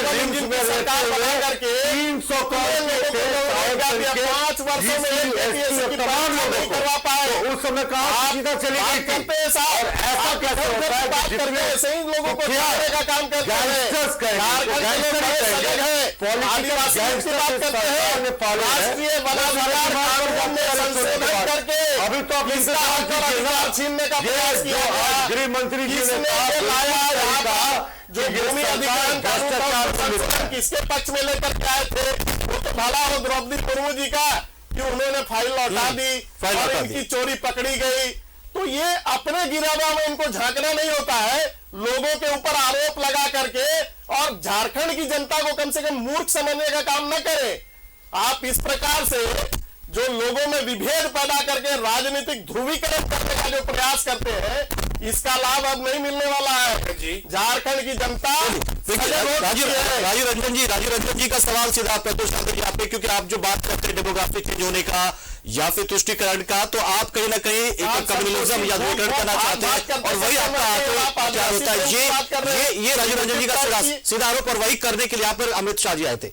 सरकार बना करके 300 करोड़ 5 वर्षों में तमाम लोग करवा पाए। उस समय कहा सीधा चली गई थी और ऐसा ऐसा कैसे होता है बात करते हैं, ऐसे ही लोगों को छेड़ने का काम करते हैं। झारखंड के लोग बड़े सजग हैं, आदिवासियों की बात करते हैं, राष्ट्रीय वनाधिकार कानून में संशोधन करके अभी तो आप इसका हक और अधिकार छीनने का प्रयास किया गया। गृह मंत्री जी किसने ने लाया यहाँ पर जो ये भूमि अधिकार कानून का भ्रष्टाचार संशोधन किसके पक्ष में लेकर के आए थे? वो तो भला हो द्रौपदी मुर्मू जी का कि उन्होंने फाइल लौटा दी फाइल और लौटा इनकी दी। चोरी पकड़ी गई। तो ये अपने गिरावा में इनको झांकना नहीं होता है, लोगों के ऊपर आरोप लगा करके, और झारखंड की जनता को कम से कम मूर्ख समझने का काम न करें। आप इस प्रकार से जो लोगों में विभेद पैदा करके राजनीतिक ध्रुवीकरण करने का जो प्रयास करते हैं, इसका लाभ अब नहीं मिलने वाला है। झारखंड की जनता राजीव रंजन जी का सवाल सीधा प्रत्युष जी आप पे, क्योंकि आप जो बात करते हैं डेमोग्राफिक चेंज होने का या फिर तुष्टिकरण का, तो आप कहीं ना कहीं एक कम्युनिज्म या ध्रुवीकरण करना चाहते हैं, और वही आपका आरोप क्या होता है? ये राजीव रंजन जी का सीधा आरोप, और वही करने के लिए यहाँ पर अमित शाह जी आए थे।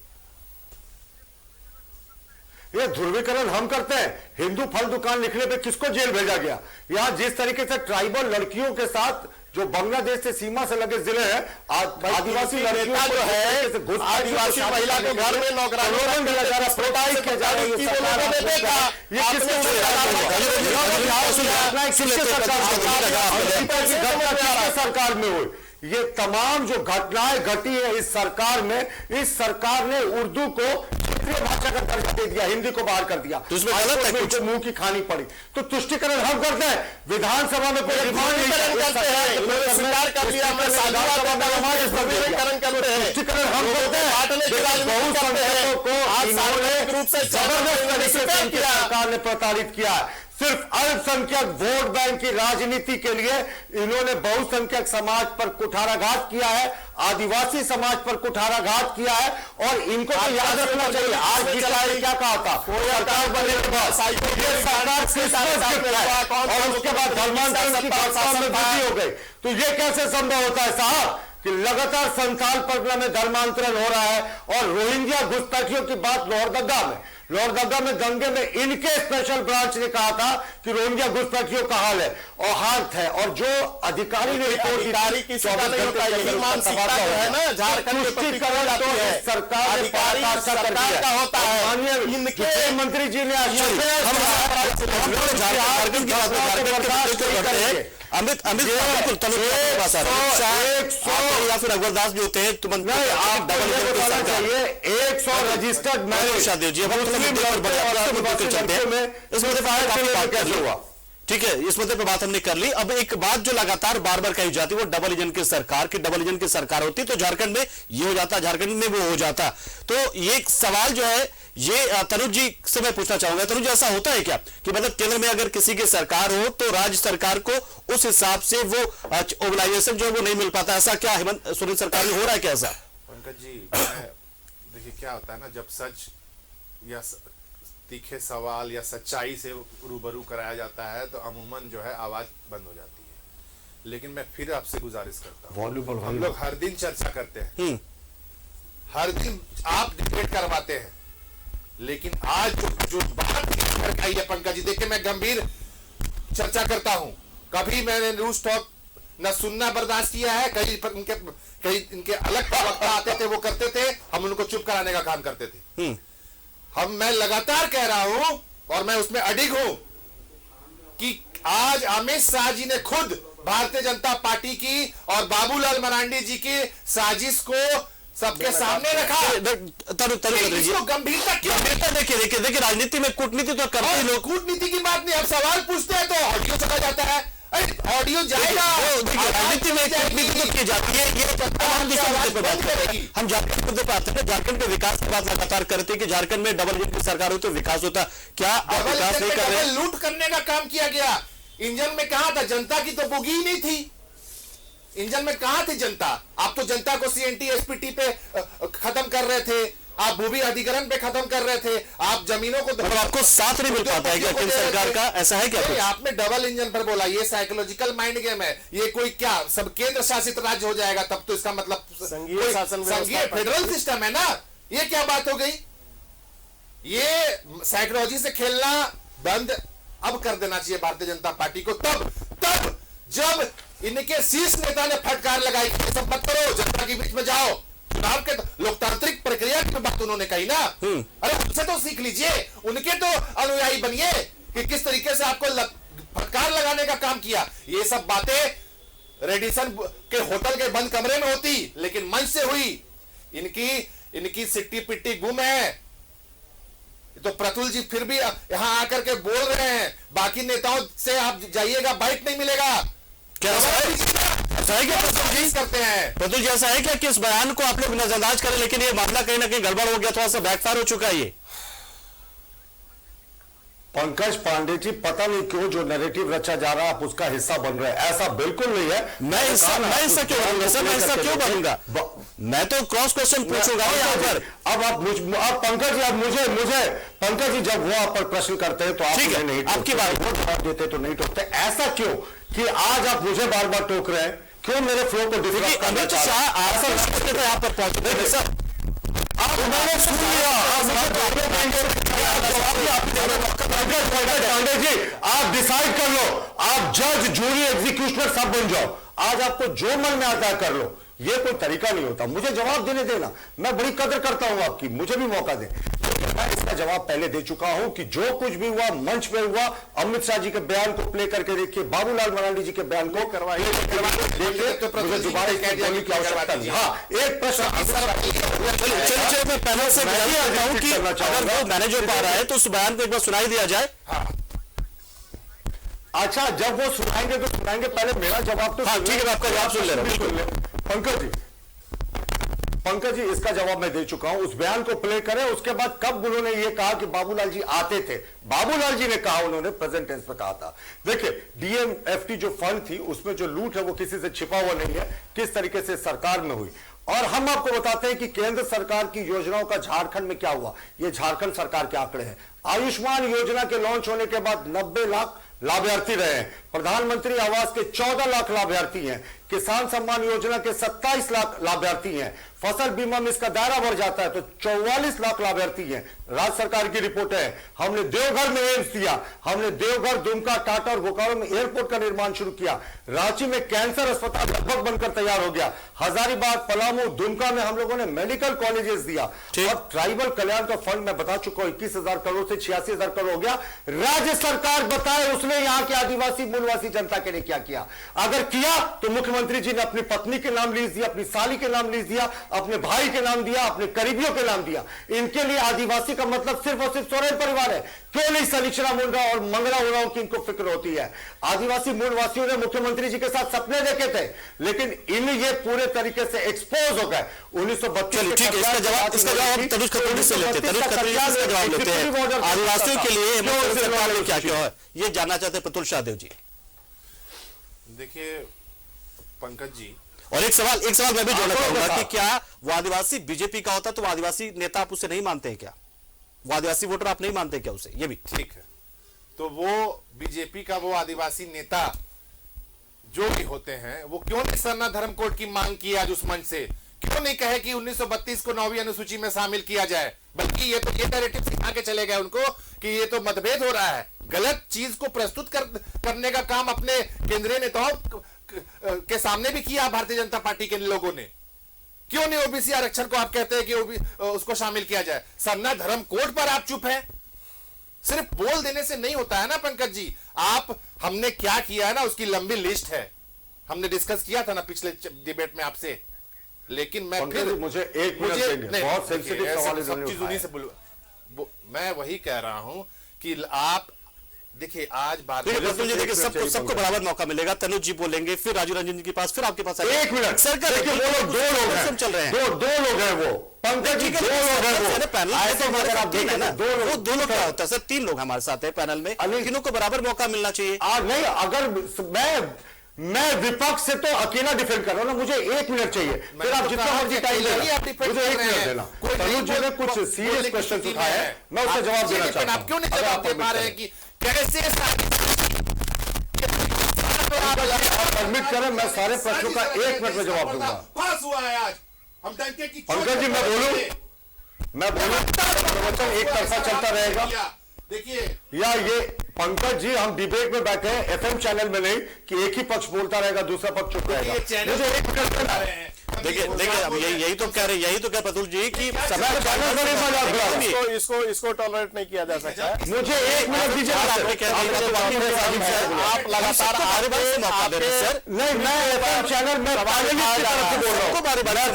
ये ध्रुवीकरण हम करते हैं। हिंदू फल दुकान लिखने पे किसको जेल भेजा गया? यहाँ जिस तरीके से ट्राइबल लड़कियों के साथ जो बांग्लादेश से सीमा से लगे जिले हैं, आदिवासी लड़कियों जो है, आदिवासी महिला को घर में नौकरानी किया जा रहा है, प्रोटाइज किया जा रहा है, ये लोगों ने देखा। ये किसने सरकार में हुई? ये तमाम जो घटनाएं घटी है इस सरकार में, इस सरकार ने उर्दू को क्षेत्रीय भाषा का दर्जा दे दिया, हिंदी को बाहर कर दिया, तो इसमें गलत है कुछ? मुंह की खानी पड़ी। तो तुष्टिकरण हम करते हैं, विधानसभा में कोई करते हैं, स्वीकार कर लिया, मैं ध्रुवीकरण करते हैं, तुष्टिकरण हम करते हैं। बहुत संख्यकों को सार्वजनिक रूप से जबरदस्त तरीके से किया। सरकार ने प्रताड़ित किया है। सिर्फ अल्पसंख्यक वोट बैंक की राजनीति के लिए इन्होंने बहुसंख्यक समाज पर कुठाराघात किया है, आदिवासी समाज पर कुठाराघात किया है, और इनको तो याद रखना चाहिए। आज गीता ने क्या कहा था? सरकार बनने के बाद और उसके बाद धर्मांतरण की घटनाओं में वृद्धि हो गई। तो ये कैसे संभव होता है साहब कि लगातार संथाल परगना में धर्मांतरण हो रहा है, और रोहिंग्या घुसपैठियों की बात लोहरदगा में गंगे में इनके स्पेशल ब्रांच ने कहा था कि रोहिंग्या घुसपैठियों का हाल है और हाथ है, और जो अधिकारी ने रिपोर्ट है ना, झारखंड सरकार का होता है। माननीय इनके मंत्री जी ने अमित या फिर रघुवरदास जो होते हैं, तुम आप चाहिए 100 रजिस्टर्ड मैरिज कैसे हुआ? ठीक है, इस मुद्दे पे बात हमने कर ली। अब एक बात जो लगातार बार बार कही जाती है वो डबल इंजन की सरकार होती, तो झारखंड में ये हो जाता, झारखंड में वो हो जाता। तो ये सवाल जो है ये तनुज जी से मैं पूछना चाहूंगा। तनुज, ऐसा होता है क्या कि मतलब केंद्र में अगर किसी की सरकार हो तो राज्य सरकार को उस हिसाब से वो मोबिलाइजेशन जो है वो नहीं मिल पाता? ऐसा क्या हेमंत सोरेन सरकार में हो रहा है? कैसा पंकज जी, देखिए क्या होता है ना, जब सच या तीखे सवाल या सच्चाई से रूबरू कराया जाता है तो अमूमन जो है आवाज बंद हो जाती है। लेकिन मैं फिर आपसे गुजारिश करता हूं, हम लोग हर दिन चर्चा करते हैं, हर दिन आप डिबेट करवाते हैं, लेकिन आज जो बात आई है पंकज जी, देखिए मैं गंभीर चर्चा करता हूं। कभी मैंने न्यूज टॉक न सुनना बर्दाश्त किया है, कहीं इनके अलग वक्ता आते थे, वो करते थे, हम उनको चुप कराने का काम करते थे। मैं लगातार कह रहा हूं और मैं उसमें अडिग हूं कि आज अमित शाह जी ने खुद भारतीय जनता पार्टी की और बाबूलाल मरांडी जी की साजिश को सबके सामने रखा। इसको गंभीरता क्यों? देखिए राजनीति में कूटनीति तो करते हैं लोग। कूटनीति की बात नहीं, अब सवाल पूछते हैं तो ऑडियो चला जाता है, ऑडियो जाएगा। राजनीति में कूटनीति तो की जाती है। हम झारखंड मुद्दे पर आते हैं, झारखंड के विकास की बात लगातार करते हैं कि झारखंड में डबल इंजन की सरकार हो तो विकास होता। क्या विकास नहीं कर रहे? लूट करने का काम किया गया। इंजन में कहा था, जनता की तो बोगी ही नहीं थी। इंजन में कहां थी जनता? आप तो जनता को सीएनटी एसपीटी पे खत्म कर रहे थे, आप भूमि अधिग्रहण पे खत्म कर रहे थे, आप जमीनों को तो आपको साथ नहीं मिल पाता है क्या केंद्र सरकार का? ऐसा है क्या? आपने डबल इंजन पर बोला, ये साइकोलॉजिकल माइंड गेम है। ये कोई क्या सब केंद्र शासित राज्य हो जाएगा तब तो इसका मतलब संघीय शासन संघीय फेडरल सिस्टम है ना? ये क्या बात हो गई? ये साइकोलॉजी से खेलना बंद अब कर देना चाहिए भारतीय जनता पार्टी को। तब जब इनके शीर्ष नेता ने फटकार लगाई, ये सब मत करो, जनता के बीच में जाओ, चुनाव के लोकतांत्रिक प्रक्रिया की बात उन्होंने कही ना। अरे उनसे तो सीख लीजिए, उनके तो अनुयायी बनिए कि किस तरीके से आपको फटकार लगाने का काम किया। ये सब बातें रेडिसन के होटल के बंद कमरे में होती, लेकिन मंच से हुई। इनकी सिट्टी पिट्टी गुम है। तो प्रतुल जी फिर भी यहां आकर के बोल रहे हैं, बाकी नेताओं से आप जाइएगा, बाइट नहीं मिलेगा। क्या ऐसा है क्या प्रतुल जी करते हैं? प्रतुल जी ऐसा है क्या कि इस बयान को आप लोग नजरअंदाज करें, लेकिन ये मामला कहीं ना कहीं गड़बड़ हो गया, थोड़ा सा बैकफायर हो चुका है ये? पंकज पांडे जी, पता नहीं क्यों जो नैरेटिव रचा जा रहा है आप उसका हिस्सा बन रहे हैं। ऐसा बिल्कुल नहीं है। मैं हिस्सा क्यों बनूंगा सर? मैं हिस्सा क्यों बनूंगा? मैं तो क्रॉस क्वेश्चन पूछूंगा यहाँ पर। अब पंकज जी, अब मुझे पंकज जी, जब वो आप पर प्रश्न करते हैं तो आप नहीं, आपकी बात वो जवाब देते तो नहीं टोकते। ऐसा क्यों कि आज आप मुझे बार बार टोक रहे हैं? क्यों मेरे फ्लो को डिफरेंट करना अमित शाह यहाँ पर पहुंचे सर, मैंने सुन लिया। पांडे जी, आप डिसाइड कर लो, आप जज, जूरी, एग्जीक्यूशनर सब बन जाओ। आज आपको जो मन में आता है कर लो, ये कोई तरीका नहीं होता। मुझे जवाब देने देना, मैं बड़ी कदर करता हूं आपकी, मुझे भी मौका दे। लेकिन मैं इसका जवाब पहले दे चुका हूं कि जो कुछ भी हुआ मंच पे हुआ। अमित शाह जी के बयान को प्ले करके देखिए, बाबूलाल मरांडी जी के बयान को करवाइए, देखिए, मुझे दोबारा बोलने की आवश्यकता नहीं। हाँ, एक प्रश्न चलिए मैं पैनल से हूं कि अगर वो मैनेजर पा रहा है तो उस बयान को एक बार सुनाई दिया जाए। अच्छा, जब वो सुनाएंगे तो सुनाएंगे, पहले मेरा जवाब तो। हाँ ठीक है, आपका जवाब सुन ले रहा हूं। पंकज जी, इसका जवाब मैं दे चुका हूं। उस बयान को प्ले करें, उसके बाद कब उन्होंने ये कहा कि बाबूलाल जी आते थे? बाबूलाल जी ने कहा, उन्होंने प्रेजेंट टेंस में कहा था। देखिए, डीएमएफटी जो फंड थी उसमें जो लूट है वो किसी से छिपा हुआ नहीं है, किस तरीके से सरकार में हुई। और हम आपको बताते हैं कि केंद्र सरकार की योजनाओं का झारखंड में क्या हुआ। ये झारखंड सरकार के आंकड़े हैं। आयुष्मान योजना के लॉन्च होने के बाद 90 लाख लाभार्थी रहे हैं। प्रधानमंत्री आवास के 14 लाख लाभार्थी हैं। किसान सम्मान योजना के 27 लाख लाभार्थी हैं। फसल बीमा में इसका दायरा बढ़ जाता है तो 44 लाख लाभार्थी हैं। राज्य सरकार की रिपोर्ट है। हमने देवघर में एम्स दिया, हमने देवघर, दुमका, टाटा और बोकारो में एयरपोर्ट का निर्माण शुरू किया। रांची में कैंसर अस्पताल लगभग बनकर तैयार हो गया। हजारीबाग, पलामू, दुमका में हम लोगों ने मेडिकल कॉलेजेस दिया। और ट्राइबल कल्याण का फंड मैं बता चुका हूं, 21,000 करोड़ से 86,000 करोड़ हो गया। राज्य सरकार बताए उसने यहाँ के आदिवासी मूलवासी जनता के लिए क्या किया। अगर किया तो मुख्यमंत्री जी ने अपनी पत्नी के नाम लीज दिया, अपनी साली के नाम लीज दिया, अपने भाई के नाम दिया, अपने करीबियों के नाम दिया। इनके लिए आदिवासी का मतलब सिर्फ और सिर्फ सोरेन परिवार है। क्यों नहीं सनीचरा मुंडा और मंगला उरांव की इनको फिक्र होती है? आदिवासी मूलवासियों ने मुख्यमंत्री जी के साथ सपने देखे थे, लेकिन इन ये पूरे तरीके से एक्सपोज हो गए। 1932 ठीक है, इसका जवाब तनुज खत्री से लेते हैं। तनुज खत्री इसका जवाब लेते हैं। आदिवासियों के लिए सरकार ने क्या किया है, ये जानना चाहते हैं प्रतुल शाहदेव जी। देखिए पंकज जी, और एक सवाल मैं भी जोड़ना चाहूंगा कि क्या वो आदिवासी बीजेपी का होता तो वो आदिवासी नेता आप उसे नहीं मानते हैं क्या? वो आदिवासी वोटर आप नहीं मानते क्या उसे? ये भी ठीक है, तो वो बीजेपी का वो आदिवासी नेता जो भी होते हैं वो क्यों नहीं सरना धर्म कोड की मांग की आज उस मंच से? क्यों नहीं कहे कि 1932 को 9वीं अनुसूची में शामिल किया जाए? बल्कि ये नैरेटिव सिखा के चले गए उनको कि ये तो मतभेद हो रहा है। गलत चीज को प्रस्तुत करने का काम अपने केंद्रीय नेताओं के सामने भी किया भारतीय जनता पार्टी के लोगों ने। क्यों नहीं ओबीसी आरक्षण को आप कहते हैं कि उसको शामिल किया जाए? सरना धर्म कोड पर आप चुप हैं। सिर्फ बोल देने से नहीं होता है ना पंकज जी। आप हमने क्या किया है ना उसकी लंबी लिस्ट है, हमने डिस्कस किया था ना पिछले डिबेट में आपसे। लेकिन मैं फिर मुझे एक मिनट, बहुत सेंसिटिव सवाल सब चीज उन्हीं से मैं वही कह रहा हूं कि आप देखिए आज बात देखिए सबको बराबर मौका मिलेगा। तनुज जी बोलेंगे, फिर राजू रंजन जी के पास, फिर आपके पास। एक मिनट सरकार वो लोग दो लोग हैं, चल रहे हैं, दो लोग हैं वो पंकज जी, दो लोग हैं वो पैनल। अगर आप देखें ना दो लोग क्या होता है सर? 3 लोग हमारे साथ है पैनल में, तीनों को बराबर मौका मिलना चाहिए। नहीं, अगर मैं विपक्ष से तो अकेला डिफेंड कर रहा हूं ना, मुझे 1 मिनट चाहिए। फिर आप जितना मर्जी टाइम देना, मुझे 1 मिनट देना। तनुज जी ने कुछ सीरियस क्वेश्चन उठाए हैं, मैं उसका जवाब देना चाहता हूं। आप क्यों नहीं जवाब दे पा रहे हैं कि कैसे एडमिट करें? मैं सारे प्रश्नों का 1 मिनट में जवाब दूंगा। पास हुआ है आज हम डंके की। पंकज जी मैं बोलूं प्रवचन एक तरफा चलता रहेगा। देखिए या ये पंकज जी, हम डिबेट में बैठे हैं, एफएम चैनल में नहीं कि एक ही पक्ष बोलता रहेगा दूसरा पक्ष चुप रहेगा। मुझे एक मिनट बता रहे हैं, देखिए अब यही तो कह रहे प्रतुल जी कि इसको टॉलरेट नहीं किया जा सकता। मुझे एक मिनट दीजिए, आप लगातार मौका दे रहे हैं सर। नहीं, मैं एफएम चैनल में पैनलिस्ट की तरफ से बोल रहा हूं,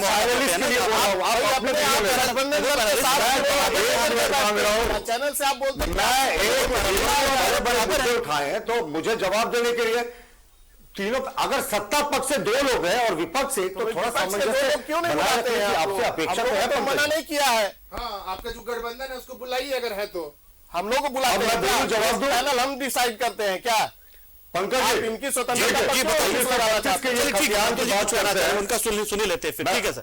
पैनलिस्ट के लिए बोल रहा हूं। आप अपने चैनल से आप बोलते हैं, मैं एक बड़े मुद्दे उठाए हैं तो मुझे जवाब देने के लिए तीनों, अगर सत्ता पक्ष से 2 लोग हैं और विपक्ष से, तो थोड़ा सामंजस्य क्यों नहीं बुलाते हैं? आपसे अपेक्षा तो है, तो मना नहीं किया है। हाँ, आपका जो गठबंधन है उसको बुलाइए अगर है तो। हम लोग को बुलाते हैं, जवाब दो, पैनल हम डिसाइड करते हैं क्या? पंकज जी, इनकी स्वतंत्रता उनका सुनी लेते हैं फिर, ठीक है सर।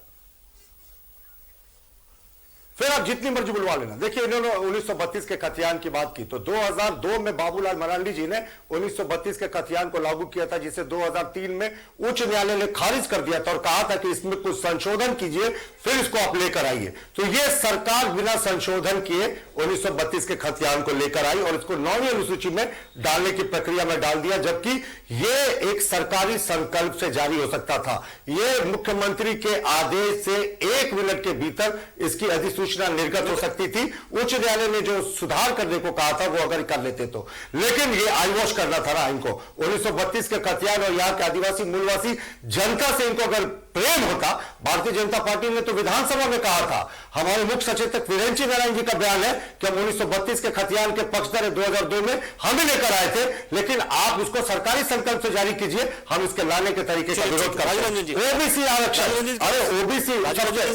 फिर आप जितनी मर्जी बुलवा लेना। देखिए, इन्होंने 1932 के खतियान की बात की, तो 2002 में बाबूलाल मरांडी जी ने 1932 के खतियान को लागू किया था, जिसे 2003 में उच्च न्यायालय ने खारिज कर दिया था और कहा था कि इसमें कुछ संशोधन कीजिए, फिर इसको आप लेकर आइए। तो ये सरकार बिना संशोधन किए 1932 के खतियान को लेकर आई और इसको 9वीं अनुसूची में डालने की प्रक्रिया में डाल दिया, जबकि ये एक सरकारी संकल्प से जारी हो सकता था। ये मुख्यमंत्री के आदेश से 1 मिनट के भीतर इसकी अधिसूचना निर्गत हो सकती थी। उच्च न्यायालय ने जो सुधार करने को कहा था वो अगर कर लेते तो, लेकिन ये आईवॉश करना था ना इनको। 1932 के खतियान और यहाँ के आदिवासी मूलवासी जनता से इनको अगर प्रेम होता, भारतीय जनता पार्टी ने तो विधानसभा में कहा था, हमारे मुख्य सचेतक वीरेंद्र नारायण जी का बयान है कि हम 1932 के खतियान के पक्षधर 2002 में हम ही लेकर आए थे, लेकिन आप उसको सरकारी संकल्प से जारी कीजिए, हम इसके लाने के तरीके का विरोध कर रहे हैं। ओबीसी आरक्षण, अरे ओबीसी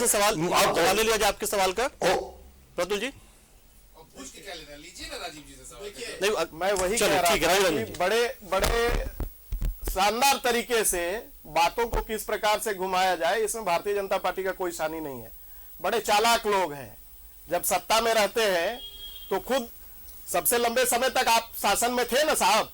सवाल ले लिया आपके सवाल का प्रतुल जी, क्या लेना, लीजिए ना राजीव जी से सवाल। नहीं मैं वही कह रहा था कि बड़े शानदार तरीके से बातों को किस प्रकार से घुमाया जाए, इसमें भारतीय जनता पार्टी का कोई शानी नहीं है। बड़े चालाक लोग हैं, जब सत्ता में रहते हैं तो खुद सबसे लंबे समय तक आप शासन में थे ना साहब,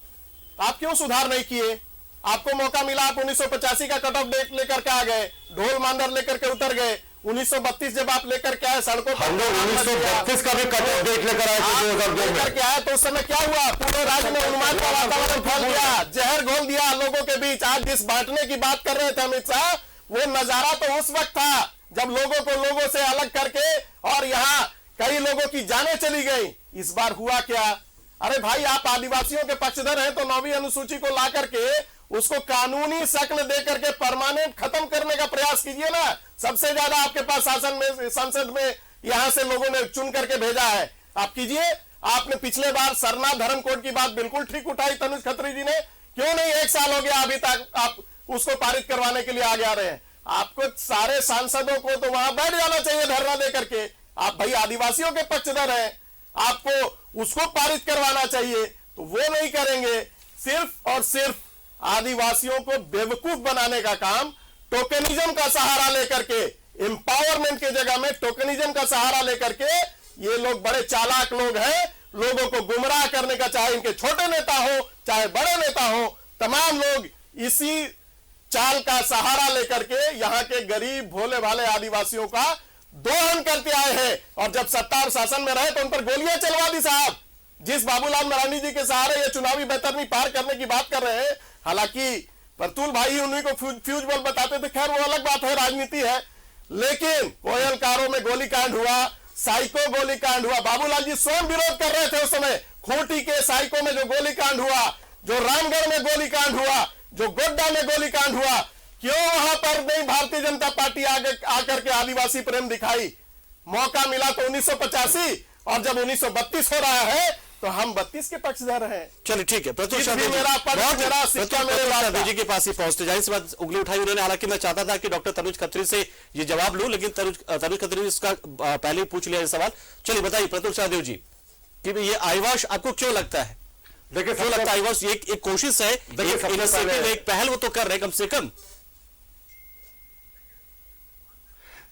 आप क्यों सुधार नहीं किए? आपको मौका मिला, आप 1985 का कट ऑफ डेट लेकर के आ गए, ढोल मांदर लेकर के उतर गए। 1932 जब आप लेकर के आए सड़कों पर, हम लोग 1932 का भी कट ऑफ डेट लेकर आए थे 2002 में लेकर के आए, तो उस समय क्या हुआ? पूरे राज्य में उन्माद का वातावरण फैल गया, जहर घोल दिया लोगों के बीच। आज जिस बांटने की बात कर रहे थे अमित शाह, वो नजारा तो उस वक्त था जब लोगों को लोगों से अलग करके और यहाँ कई लोगों की जानें चली गई। इस बार हुआ क्या? अरे भाई, आप आदिवासियों के पक्षधर हैं तो 9वीं अनुसूची को ला करके उसको कानूनी शक्ल दे करके परमानेंट खत्म करने का प्रयास कीजिए ना। सबसे ज्यादा आपके पास शासन में, संसद में यहां से लोगों ने चुन करके भेजा है, आप कीजिए। आपने पिछले बार सरना धर्म कोड की बात बिल्कुल ठीक उठाई तनुज खत्री जी ने, क्यों नहीं? 1 साल हो गया अभी तक आप उसको पारित करवाने के लिए आगे आ रहे हैं। आपको सारे सांसदों को तो वहां बैठ जाना चाहिए धरना दे करके। आप भाई आदिवासियों के पक्षधर हैं, आपको उसको पारित करवाना चाहिए, तो वो नहीं करेंगे। सिर्फ और सिर्फ आदिवासियों को बेवकूफ बनाने का काम टोकनिज्म का सहारा लेकर के, एम्पावरमेंट की जगह में टोकनिज्म का सहारा लेकर के ये लोग बड़े चालाक लोग हैं। लोगों को गुमराह करने का, चाहे इनके छोटे नेता हो चाहे बड़े नेता हो, तमाम लोग इसी चाल का सहारा लेकर के यहाँ के गरीब भोले भाले आदिवासियों का दोहन करते आए हैं। और जब सत्ता और शासन में रहे तो उन पर गोलियां चलवा दी साहब। जिस बाबूलाल मरांडी जी के सहारे ये चुनावी बेहतरनी पार करने की बात कर रहे हैं, हालांकि प्रतुल भाई उन्हीं को फ्यूज बॉल बताते थे, खैर वो अलग बात है, राजनीति है। लेकिन कोयलकारों में गोलीकांड हुआ, साइको गोलीकांड हुआ, बाबूलाल जी स्वयं विरोध कर रहे थे उस समय। खूंटी के साइको में जो गोलीकांड हुआ, जो रामगढ़ में गोलीकांड हुआ, जो गोड्डा में गोलीकांड हुआ, क्यों वहां पर नहीं भारतीय जनता पार्टी आगे आकर के आदिवासी प्रेम दिखाई? मौका मिला तो 1985, और जब 1932 हो रहा है तो हम 32 के पक्षधर हैं। चलिए ठीक है, प्रतुल जी के पास ही पहुंचते जाए, इस बात उंगली उठाई उन्होंने। हालांकि मैं चाहता था कि डॉक्टर तनुज खत्री से ये जवाब लूं, लेकिन तनुज खत्री ने इसका पहले ही पूछ लिया ये सवाल। चलिए बताइए प्रतुल शाहदेव जी कि ये आईवाश आपको क्यों लगता है? देखिए, क्यों लगता है आईवाश एक कोशिश है, एक पहल वो तो कर रहे कम से कम।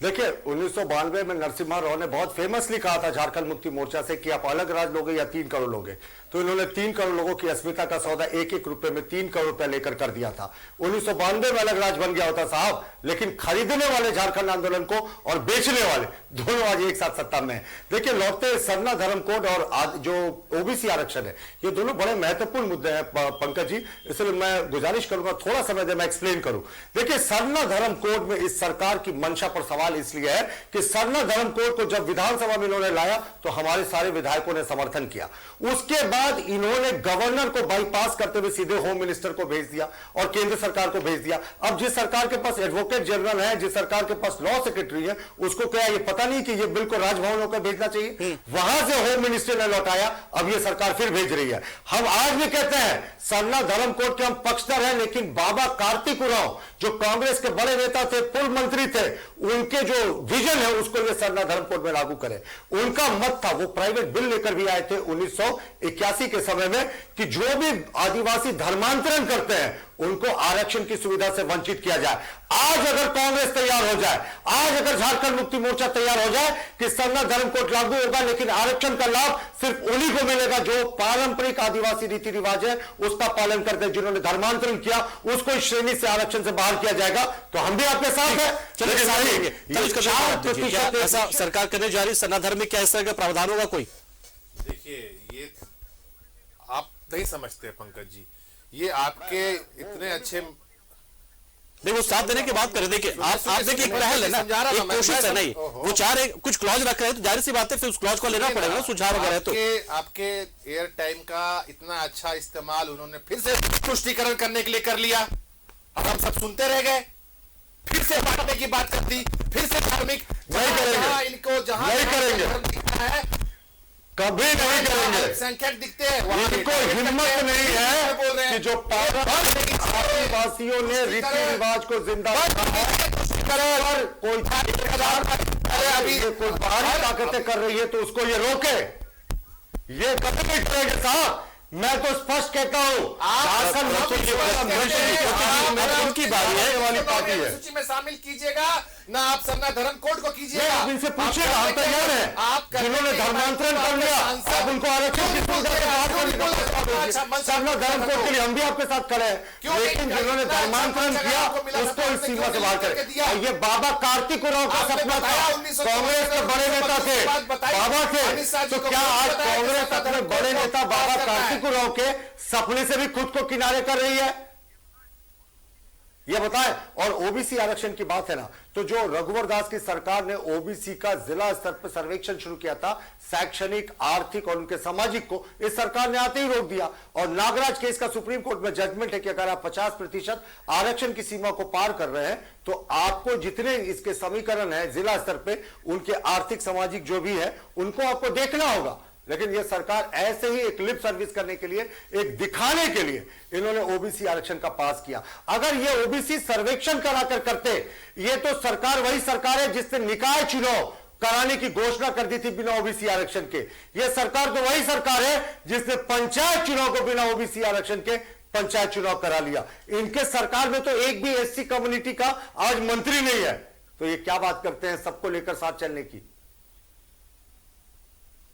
देखिए, 1992 में नरसिम्हा राव ने बहुत फेमसली कहा था झारखंड मुक्ति मोर्चा से कि आप अलग राज्य लोगे या 3 करोड़ लोगे। तो इन्होंने 3 करोड़ लोगों की अस्मिता का सौदा 1-1 रुपए में 3 करोड़ रुपए लेकर कर दिया था। 1992 में अलग राज बन गया होता साहब, लेकिन खरीदने वाले झारखंड आंदोलन को और बेचने वाले दोनों आज एक साथ सत्ता में है। देखिए, लौटते सरना धर्म कोड और जो ओबीसी आरक्षण है, ये दोनों बड़े महत्वपूर्ण मुद्दे हैं पंकज जी, इसलिए मैं गुजारिश करूंगा थोड़ा समय दे मैं एक्सप्लेन करूं। देखिए, सरना धर्म कोड में इस सरकार की मंशा पर सवाल इसलिए है कि सरना धर्म कोड को जब विधानसभा में इन्होंने लाया तो हमारे सारे विधायकों ने समर्थन किया। उसके बाद इन्होंने गवर्नर को बाईपास करते हुए सीधे होम मिनिस्टर को भेज दिया और केंद्र सरकार को भेज दिया। अब जिस सरकार के पास एडवोकेट जनरल है, जिस सरकार के पास लॉ सेक्रेटरी है, उसको क्या ये पता नहीं कि ये बिल को राजभवन होकर भेजना चाहिए? वहां से होम मिनिस्टर ने लौटाया, अब ये सरकार फिर भेज रही है। हम आज भी कहते हैं सरना धर्म कोड के हम पक्षधर हैं, लेकिन बाबा कार्तिक उरांव जो कांग्रेस के बड़े नेता थे, पूर्व मंत्री थे, उनके जो विजन है उसको ये सरना धर्म कोड में लागू करें। उनका मत था, वो प्राइवेट बिल लेकर भी आए थे 1981 के समय में, कि जो भी आदिवासी धर्मांतरण करते हैं उनको आरक्षण की सुविधा से वंचित किया जाए। आज अगर कांग्रेस तैयार हो जाए, आज अगर झारखंड मुक्ति मोर्चा तैयार हो जाए कि सरना धर्म कोड लागू होगा, लेकिन आरक्षण का लाभ सिर्फ उन्हीं को मिलेगा जो पारंपरिक आदिवासी रीति रिवाज है उसका पालन करते हैं, जिन्होंने धर्मांतरण किया उसको इस श्रेणी से आरक्षण से बाहर किया जाएगा, तो हम भी आपके साथ हैं। ऐसा सरकार करने जा रही सरना धर्म में क्या इस तरह का प्रावधान होगा कोई? देखिए, ये आप नहीं समझते पंकज जी, ये आपके इतने अच्छे नहीं, वो साथ देने की बात करें। देखिए, आप देखिए, एक पहल है ना, एक कोशिश है, नहीं वो चाह रहे कुछ क्लॉज रख रहे हैं तो जाहिर सी बात है फिर उस क्लॉज को लेना पड़ेगा, सुझाव वगैरह। तो आपके एयर टाइम का इतना अच्छा इस्तेमाल उन्होंने फिर से पुष्टिकरण करने के लिए कर लिया, अब हम सब सुनते रह गए, फिर से बांटने की बात कर दी, फिर से धार्मिक नहीं करेंगे, इनको जहां नहीं करेंगे, कभी नहीं करेंगे, संख्यक दिखते हैं, इनको हिम्मत नहीं है कि जो आदिवासियों ने रीति रिवाज को जिंदा और कोई बाहरी ताकतें कर रही है तो उसको ये रोके, ये कभी नहीं करेंगे साहब। मैं तो स्पष्ट कहता हूं, उनकी बारी है, वाली पार्टी है, सूची में शामिल कीजिएगा ना, आप सरना धर्म कोड को कीजिएगा, आप इनसे पूछिएगा, हम तैयार हैं, जिन्होंने धर्मांतरण कर लिया आप उनको आरक्षण की सुविधा से बाहर करने का सरना धर्म कोड के लिए हम भी आपके साथ खड़े हैं, लेकिन जिन्होंने धर्मांतरण किया उसको इस सीमा से बाहर करें। ये बाबा कार्तिक उरांव का सपना था, कांग्रेस के बड़े नेता थे, बाबा थे, तो क्या आज कांग्रेस अपने बड़े नेता बाबा कार्तिक उरांव के सपने से भी खुद को किनारे कर रही है? यह बताएं। और ओबीसी आरक्षण की बात है ना, तो जो रघुवर दास की सरकार ने ओबीसी का जिला स्तर पर सर्वेक्षण शुरू किया था, शैक्षणिक, आर्थिक और उनके सामाजिक को, इस सरकार ने आते ही रोक दिया। और नागराज केस का सुप्रीम कोर्ट में जजमेंट है कि अगर आप 50% आरक्षण की सीमा को पार कर रहे हैं तो आपको जितने इसके समीकरण है जिला स्तर पे, उनके आर्थिक सामाजिक जो भी है उनको आपको देखना होगा। लेकिन यह सरकार ऐसे ही एक लिप सर्विस करने के लिए, एक दिखाने के लिए इन्होंने ओबीसी आरक्षण का पास किया। अगर ये ओबीसी सर्वेक्षण कराकर करते, ये तो सरकार वही सरकार है जिसने निकाय चुनाव कराने की घोषणा कर दी थी बिना ओबीसी आरक्षण के। यह सरकार तो वही सरकार है जिसने पंचायत चुनाव को बिना ओबीसी आरक्षण के पंचायत चुनाव करा लिया। इनके सरकार में तो एक भी एससी कम्युनिटी का आज मंत्री नहीं है, तो ये क्या बात करते हैं सबको लेकर साथ चलने की?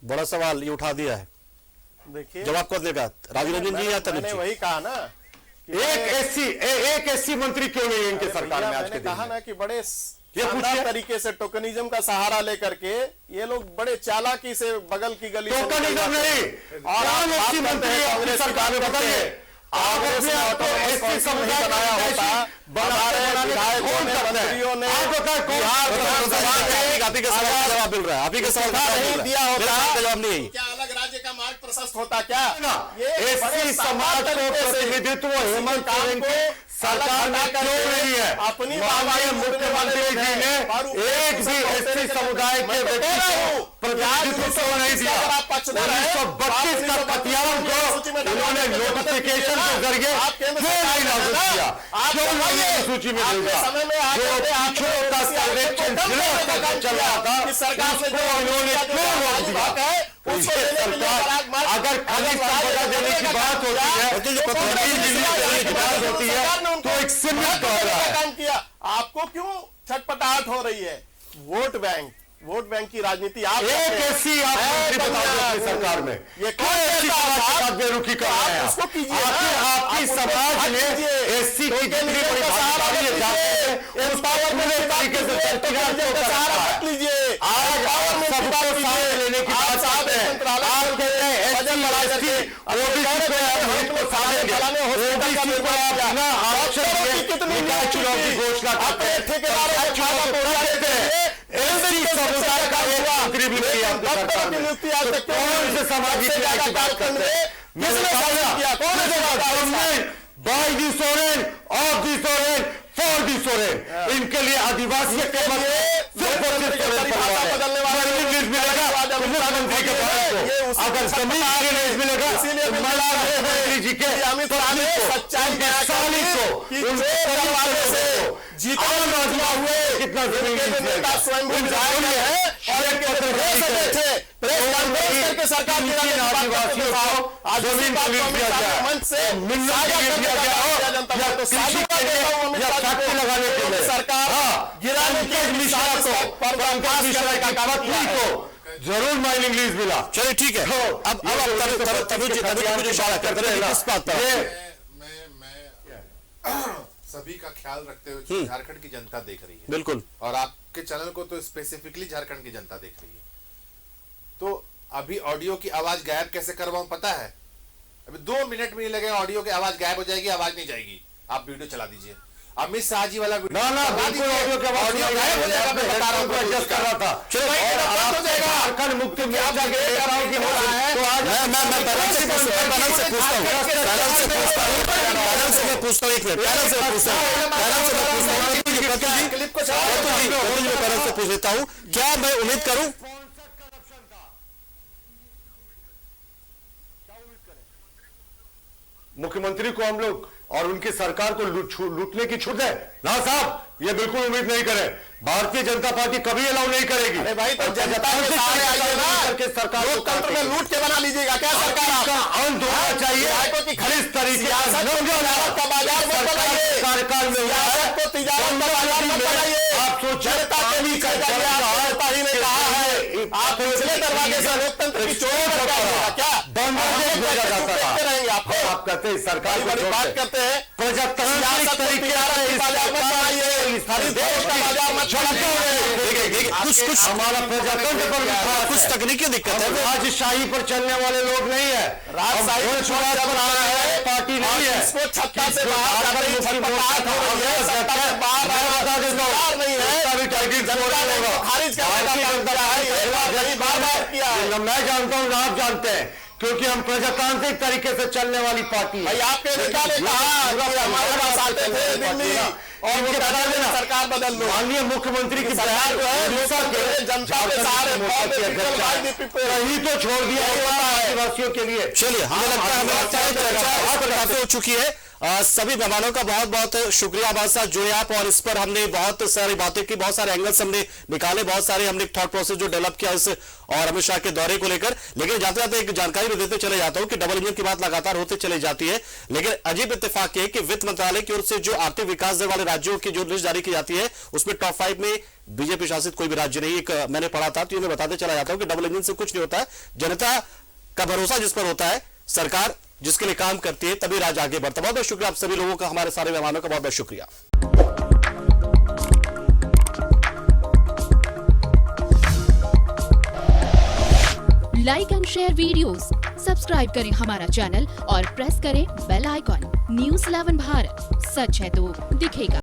बड़ा सवाल ये उठा दिया है, देखिए जवाब कौन देगा, राजीव रंजन जी या तनुज जी? वही कहा ना, एक एससी मंत्री क्यों नहीं है इनके सरकार में आज के दिन? कहा ना कि बड़े शानदार तरीके से टोकनिज्म का सहारा लेकर के ये लोग बड़े चालाकी से बगल की गली से टोकनिज्म नहीं, और एससी मंत्री कांग्रेस सरकार में बताइए, कांग्रेस ने तो एससी समुदाय बनाया होता, विधायकों ने, मंत्रियों ने बिहार विधानसभा में आप ही का सवाल जवाब मिल रहा है, आप ही का सवाल नहीं दिया होता, जवाब नहीं, क्या अलग राज्य का मार्ग प्रशस्त होता क्या? एससी समाज को प्रतिनिधित्व हेमंत सोरेन के सरकार में क्यों नहीं है? अपनी माननीय मुख्यमंत्री जी ने एक भी एससी समुदाय के व्यक्ति को प्रतिनिधित्व नहीं दिया। 1932 का कतियान को उन्होंने नोटिफिकेशन के जरिए क्यों नहीं लागू किया? क्यों नहीं सूची में भेजा? जो पिछड़ों का सर्वेक्षण जिला स्तर पर चल रहा था उसको उन्होंने क्यों रोक दिया? अगर खाली संपदा देने की बात होती है तो एक सीमित काम किया, आपको क्यों छटपटाहट हो रही है? वोट बैंक, वोट बैंक की राजनीति आप एक करते हैं। ऐसी आप मंत्री बताओ अपनी सरकार में, ये कौन ऐसी समाज के साथ बेरुखी कर रहे हैं? उसको कीजिए ना। आखिर आपकी आप समाज ने कीजिए। एससी की जितनी केंद्रीय बड़ी का सहारा भागीदारी है मत जाते हैं, लीजिए। उस पावर पूरे तरीके से चर्चिकार को कर सहारा रखा मत है। लीजिए। आज आप सबको साथ लेने की बात करते हैं, आप कहते हैं एससी एसटी ओबीसी को आप हित को साधेंगे, ओबीसी को आप बिना आरक्षण के निकाय चुनाव की घोषणा करते हैं, ठेकेदारों चुनाव को पूरा देते हैं, एससी समुदाय का एक मंत्री भी नहीं है आपकी सरकार में। तो कौन से सामाजिक न्याय की बात करते हैं? मैंने कहा कौन है government by the Soren, of the Soren, for the Soren, इनके लिए आदिवासी के मतलब सिर्फ और सिर्फ सोरेन परिवार है। इंग्लिश मिलेगा तो मुख्यमंत्री के भारत को, अगर जमीन के लिए मिलेगा तो मुख्यमंत्री जी के सच्चाई के साली को, उनके दरवाजे से आम आदमी हुए कितना जमीन है और इनके सरकार की आदिवासियों को जमीन खरीद दिया गया, मिलना खरीद दिया गया या कृषि के लिए या फैक्ट्री लगाने के लिए सरकार गिराने के मिश्रा को, पंकज मिश्रा की पत्नी को जरूर माइनिंग लीज मिला। चलिए ठीक है, अब तनुज मुझे इशारा करते हैं किस बात पर? मैं सभी का ख्याल रखते हुए झारखंड की जनता देख रही है, बिल्कुल, और आपके चैनल को तो स्पेसिफिकली झारखंड की जनता देख रही है। तो अभी ऑडियो की आवाज गायब कैसे करवाऊं पता है? अभी 2 मिनट में नहीं लगेगा, ऑडियो की आवाज गायब हो जाएगी, आवाज नहीं जाएगी। आप वीडियो चला दीजिए, अमित शाह जी वाला वीडियो ना बिल्कुल ऑडियो के आवाज गायब हो जाएगा। मैं बता रहा हूं, एडजस्ट कर रहा था। चलो हो जाएगा, झारखंड मुक्ति मोर्चा के नेताओं की हो रहा है, तो आज मैं पैनल से पूछता हूं, पैनल से पूछता हूं, एक मिनट, पैनल से पूछता हूं, पैनल से पूछ लेता हूं, क्या मैं उम्मीद करूं? मुख्यमंत्री को हम लोग और उनकी सरकार को लूटने की छूट है ना साहब, ये बिल्कुल उम्मीद नहीं करें। भारतीय जनता पार्टी कभी अलाउ नहीं करेगी। अरे भाई, तो जनता के सारे आइए ना, करके सरकार लोकतंत्र में लूट के बना लीजिएगा क्या सरकार? का अंत होना चाहिए। इस तरीके का बाजार मत बनाइए, कार्यकाल में हुआ है को तिजारत का बाजार मत बनाइए। आप जनता के बीच जनता ही ने कहा है, आप पिछले दरवाजे से लोकतंत्र की चोरी करके आइएगा क्या? भेजा जाता था। रहेंगे आपको, आप कहते हैं सरकार बड़ी बात करते हैं, प्रजातांत्रिक तरीके से बाजार मत बनाइए, देश का बाजार मत छोड़िए। कुछ हमारा प्रजातंत्र पर कुछ तकनीकी दिक्कत है, राजशाही पर चलने वाले लोग नहीं है, राजशाही पर आ रहा है, पार्टी नहीं है। इसको छत्ता से बाहर करने की छटपटाहट हो रही है, सत्ता से बाहर सरकार नहीं है, जनता ने खारिज करने का काम किया है, एक बार नहीं बार किया है। मैं जानता हूँ, आप जानते हैं, क्योंकि हम प्रजातांत्रिक तरीके से चलने वाली पार्टी है। भाई आपके नेता ने कहा कि हमारे पास आते थे दिल्ली और वो बता देना सरकार बदल लो। माननीय मुख्यमंत्री की सरकार जो है जनता के सारे वही तो छोड़ दिया आदिवासियों के लिए। चलिए, हमें लगता है काफी हो चुकी है। सभी मेहमानों का बहुत बहुत शुक्रिया हमारे साथ जुड़े आप, और इस पर हमने बहुत सारी बातें की, बहुत सारे एंगल्स हमने निकाले, बहुत सारे हमने थॉट प्रोसेस जो डेवलप किया इस और अमित शाह के दौरे को लेकर। लेकिन जाते जाते एक जानकारी भी देते चले जाता हूं कि डबल इंजन की बात लगातार होते चली जाती है, लेकिन अजीब इत्तेफाक है कि वित्त मंत्रालय की ओर से जो आर्थिक विकास दर वाले राज्यों की जो लिस्ट जारी की जाती है उसमें टॉप 5 में बीजेपी शासित कोई भी राज्य नहीं। एक मैंने पढ़ा था, तो ये मैं बताते चला जाता हूं कि डबल इंजन से कुछ नहीं होता है। जनता का भरोसा जिस पर होता है, सरकार जिसके लिए काम करती है, तभी राज्य आगे बढ़ता है। बहुत बहुत शुक्रिया आप सभी लोगों का, हमारे सारे मेहमानों का बहुत बहुत शुक्रिया। Like and share videos, subscribe करें हमारा चैनल और प्रेस करें बेल आइकॉन। News 11 भारत, सच है तो दिखेगा।